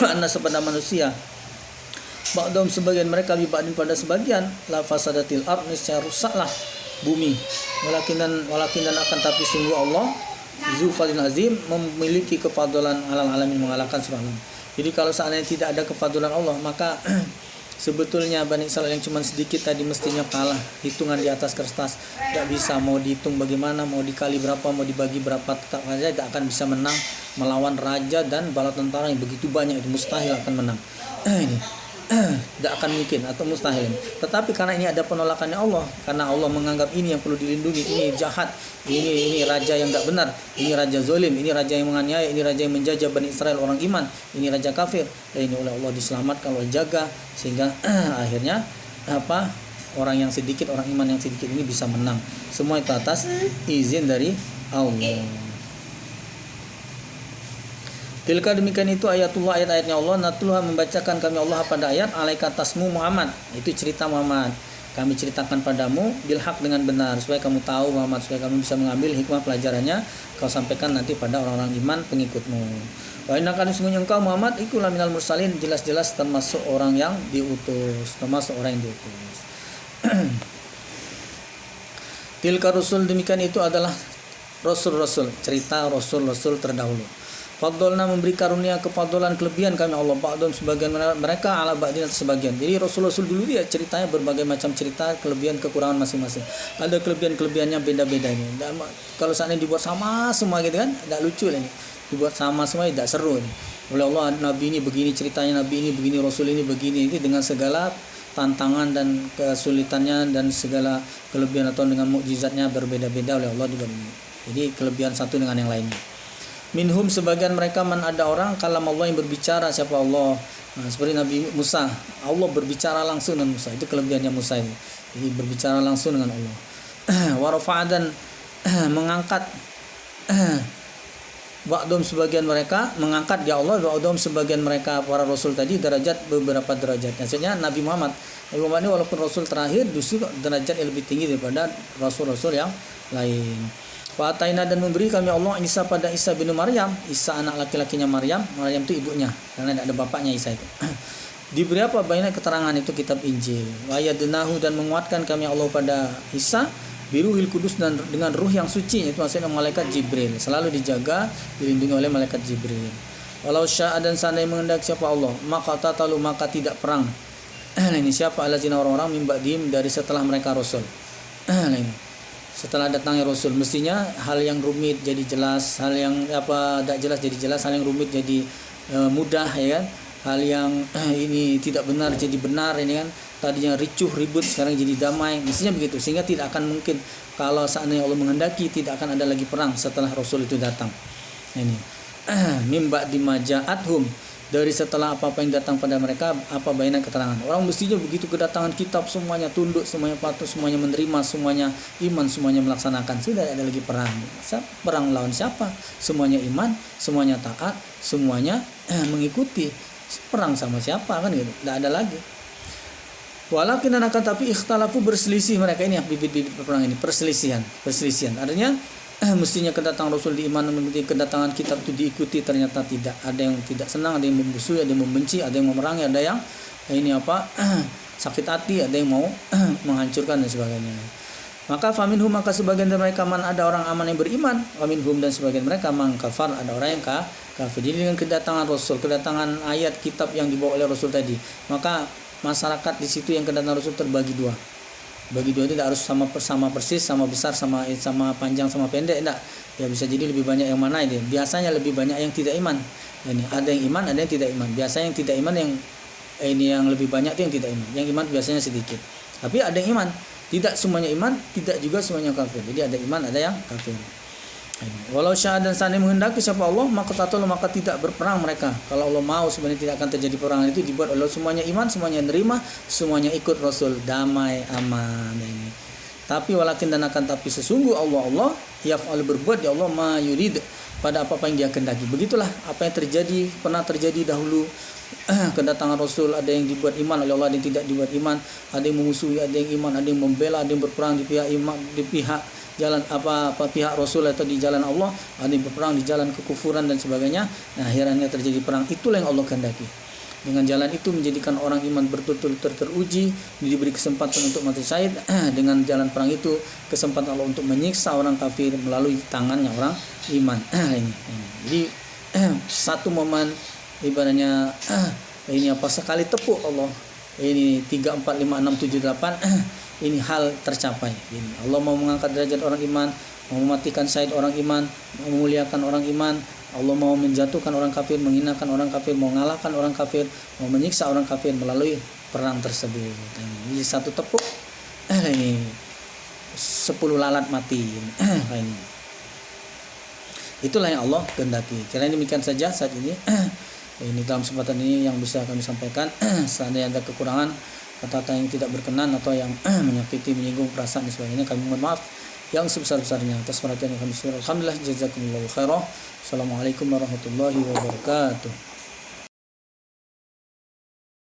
anna kepada manusia, ba'dhum sebagian mereka bi ba'din pada sebagian, la fasadatil ard, niscaya rusaklah bumi. Walakin dan akan tapi sungguh Allah Zufalin azim, memiliki kefadalan alal alamin, mengalahkan seluruh alam. Jadi kalau seandainya tidak ada kefadalan Allah, maka sebetulnya Bani Israil yang cuma sedikit tadi mestinya kalah. Hitungan di atas kertas tidak bisa, mau dihitung bagaimana, mau dikali berapa, mau dibagi berapa, tetap saja tidak akan bisa menang melawan raja dan bala tentara yang begitu banyak. Itu mustahil akan menang. Ini tidak akan mungkin atau mustahil. Tetapi karena ini ada penolakannya Allah, karena Allah menganggap ini yang perlu dilindungi, ini jahat, ini raja yang tidak benar, ini raja zolim, ini raja yang menganiaya, ini raja yang menjajah Bani Israel orang iman, ini raja kafir. Dan ini oleh Allah diselamatkan, Allah jaga, sehingga akhirnya orang yang sedikit, orang iman yang sedikit ini bisa menang. Semua itu atas izin dari Allah. Tilka demikian itu ayatullah, ayat-ayatnya Allah, natluha membacakan kami Allah pada ayat alaika tasmu Muhammad, itu cerita Muhammad, kami ceritakan padamu bilhaq dengan benar, supaya kamu tahu Muhammad, supaya kamu bisa mengambil hikmah pelajarannya, kau sampaikan nanti pada orang-orang iman pengikutmu. Wa innaka sesungguhnya engkau Muhammad ikulah minal mursalin, jelas-jelas termasuk orang yang diutus, termasuk orang yang diutus. Tilka rusul, demikian itu adalah rasul-rasul, cerita rasul-rasul terdahulu. Fadolna memberi karunia kefadolan kelebihan kami Allah, ba'dhum sebagian mereka ala ba'din atas sebagian. Jadi rasul-rasul dulu dia ceritanya berbagai macam cerita, kelebihan kekurangan masing-masing. Ada kelebihan-kelebihannya beda-beda ini. Kalau seandainya dibuat sama semua gitu kan, tidak lucu lah ini. Dibuat sama semua tidak seru ini. Oleh Allah nabi ini begini ceritanya, nabi ini begini, rasul ini begini, itu dengan segala tantangan dan kesulitannya dan segala kelebihan atau dengan mukjizatnya berbeda-beda oleh Allah juga ini. Jadi kelebihan satu dengan yang lainnya. Minhum sebagian mereka man ada orang kalam Allah yang berbicara, siapa Allah. Seperti Nabi Musa, Allah berbicara langsung dengan Musa, itu kelebihannya Musa ini. Jadi berbicara langsung dengan Allah. Warafa dan mengangkat ba'dhum sebagian mereka, mengangkat ya Allah ba'dhum sebagian mereka para rasul tadi derajat, beberapa derajat. Maksudnya Nabi Muhammad ini walaupun rasul terakhir justru derajat yang lebih tinggi daripada rasul-rasul yang lain. Fa'ataina dan memberi kami Allah Isa pada Isa bin Maryam, Isa anak laki-lakinya Maryam, Maryam itu ibunya karena tidak ada bapaknya Isa itu. Diberi apa banyak keterangan itu kitab Injil. Wa yadnahu dan menguatkan kami Allah pada Isa biruhil kudus dan dengan ruh yang suci, itu maksudnya malaikat Jibril, selalu dijaga, dilindungi oleh malaikat Jibril. Walau syaa dan seandainya mengendaki siapa Allah, maka tatalu maka tidak perang. Ini siapa allazina orang-orang mimbadim dari setelah mereka rasul. Ini setelah datangnya Rasul, mestinya hal yang rumit jadi jelas, hal yang tidak jelas jadi jelas, hal yang rumit jadi mudah, ya kan? Hal yang ini tidak benar jadi benar, ini kan? Tadinya ricuh ribut sekarang jadi damai, mestinya begitu. Sehingga tidak akan mungkin kalau seandainya Allah menghendaki tidak akan ada lagi perang setelah Rasul itu datang. Ini mimba dimaja'athum, dari setelah apa-apa yang datang pada mereka, apa banyak keterangan. Orang mestinya begitu kedatangan kitab semuanya tunduk, semuanya patuh, semuanya menerima, semuanya iman, semuanya melaksanakan. Sudah ada lagi perang. Perang lawan siapa? Semuanya iman, semuanya taat, semuanya mengikuti. Perang sama siapa kan gitu? Tidak ada lagi. Walakin akan tapi ikhtalafu berselisih mereka ini, bibit-bibit perang ini, perselisihan. Artinya mestinya kedatangan Rasul diiman, kedatangan kitab itu diikuti, ternyata tidak. Ada yang tidak senang, ada yang membusui, ada yang membenci, ada yang memerangi, ada yang sakit hati, ada yang mau menghancurkan dan sebagainya. Maka faminhum maka sebagian dari mereka man ada orang aman yang beriman, faminhum dan sebagian mereka man kafar ada orang yang kafir. Jadi dengan kedatangan Rasul, kedatangan ayat kitab yang dibawa oleh Rasul tadi, maka masyarakat di situ yang kedatangan Rasul terbagi dua. Bagi dua itu tidak harus sama persis, sama besar, sama panjang, sama pendek, tidak. Ya bisa jadi lebih banyak yang mana ini. Biasanya lebih banyak yang tidak iman. Ini ada yang iman, ada yang tidak iman. Biasanya yang tidak iman yang lebih banyak itu yang tidak iman. Yang iman biasanya sedikit. Tapi ada yang iman. Tidak semuanya iman, tidak juga semuanya kafir. Jadi ada iman, ada yang kafir. Walau syaa dan seandainya menghendaki siapa Allah, maka tidak berperang mereka. Kalau Allah mau sebenarnya tidak akan terjadi perangan itu, dibuat oleh semuanya iman, semuanya nerima, semuanya ikut Rasul, damai, aman ini. Tapi walakin dan akan tapi sesungguh Allah yaf'al berbuat ya Allah ma yurid pada apa yang dia kehendaki. Begitulah apa yang pernah terjadi dahulu. Kedatangan Rasul, ada yang dibuat iman oleh Allah, ada yang tidak dibuat iman, ada yang memusuhi, ada yang iman, ada yang membela, ada yang berperang di pihak iman, di pihak jalan pihak Rasul atau di jalan Allah, ada yang berperang di jalan kekufuran dan sebagainya. Nah, akhirnya terjadi perang. Itulah yang Allah kehendaki. Dengan jalan itu menjadikan orang iman betul-betul teruji, diberi kesempatan untuk mati syahid. Dengan jalan perang itu kesempatan Allah untuk menyiksa orang kafir melalui tangannya orang iman. Ini. Jadi satu momen ibaratnya ini sekali tepuk Allah. Ini 3 4 5 6 7 8 ini hal tercapai. Ini Allah mau mengangkat derajat orang iman, mau mematikan syahid orang iman, mau memuliakan orang iman. Allah mau menjatuhkan orang kafir, menghinakan orang kafir, mau mengalahkan orang kafir, mau menyiksa orang kafir melalui perang tersebut. Ini satu tepuk, ini 10 lalat mati. Ini. Itulah yang Allah kehendaki. Kira demikian saja saat ini. Ini dalam kesempatan ini yang bisa kami sampaikan. Seandainya ada kekurangan, kata-kata yang tidak berkenan atau yang menyakiti, menyinggung perasaan dan sebagainya, kami mohon maaf yang sebesar-besarnya atas perhatian yang kami syukur. Alhamdulillah, jazakumullahu khairan. Assalamualaikum warahmatullahi wabarakatuh.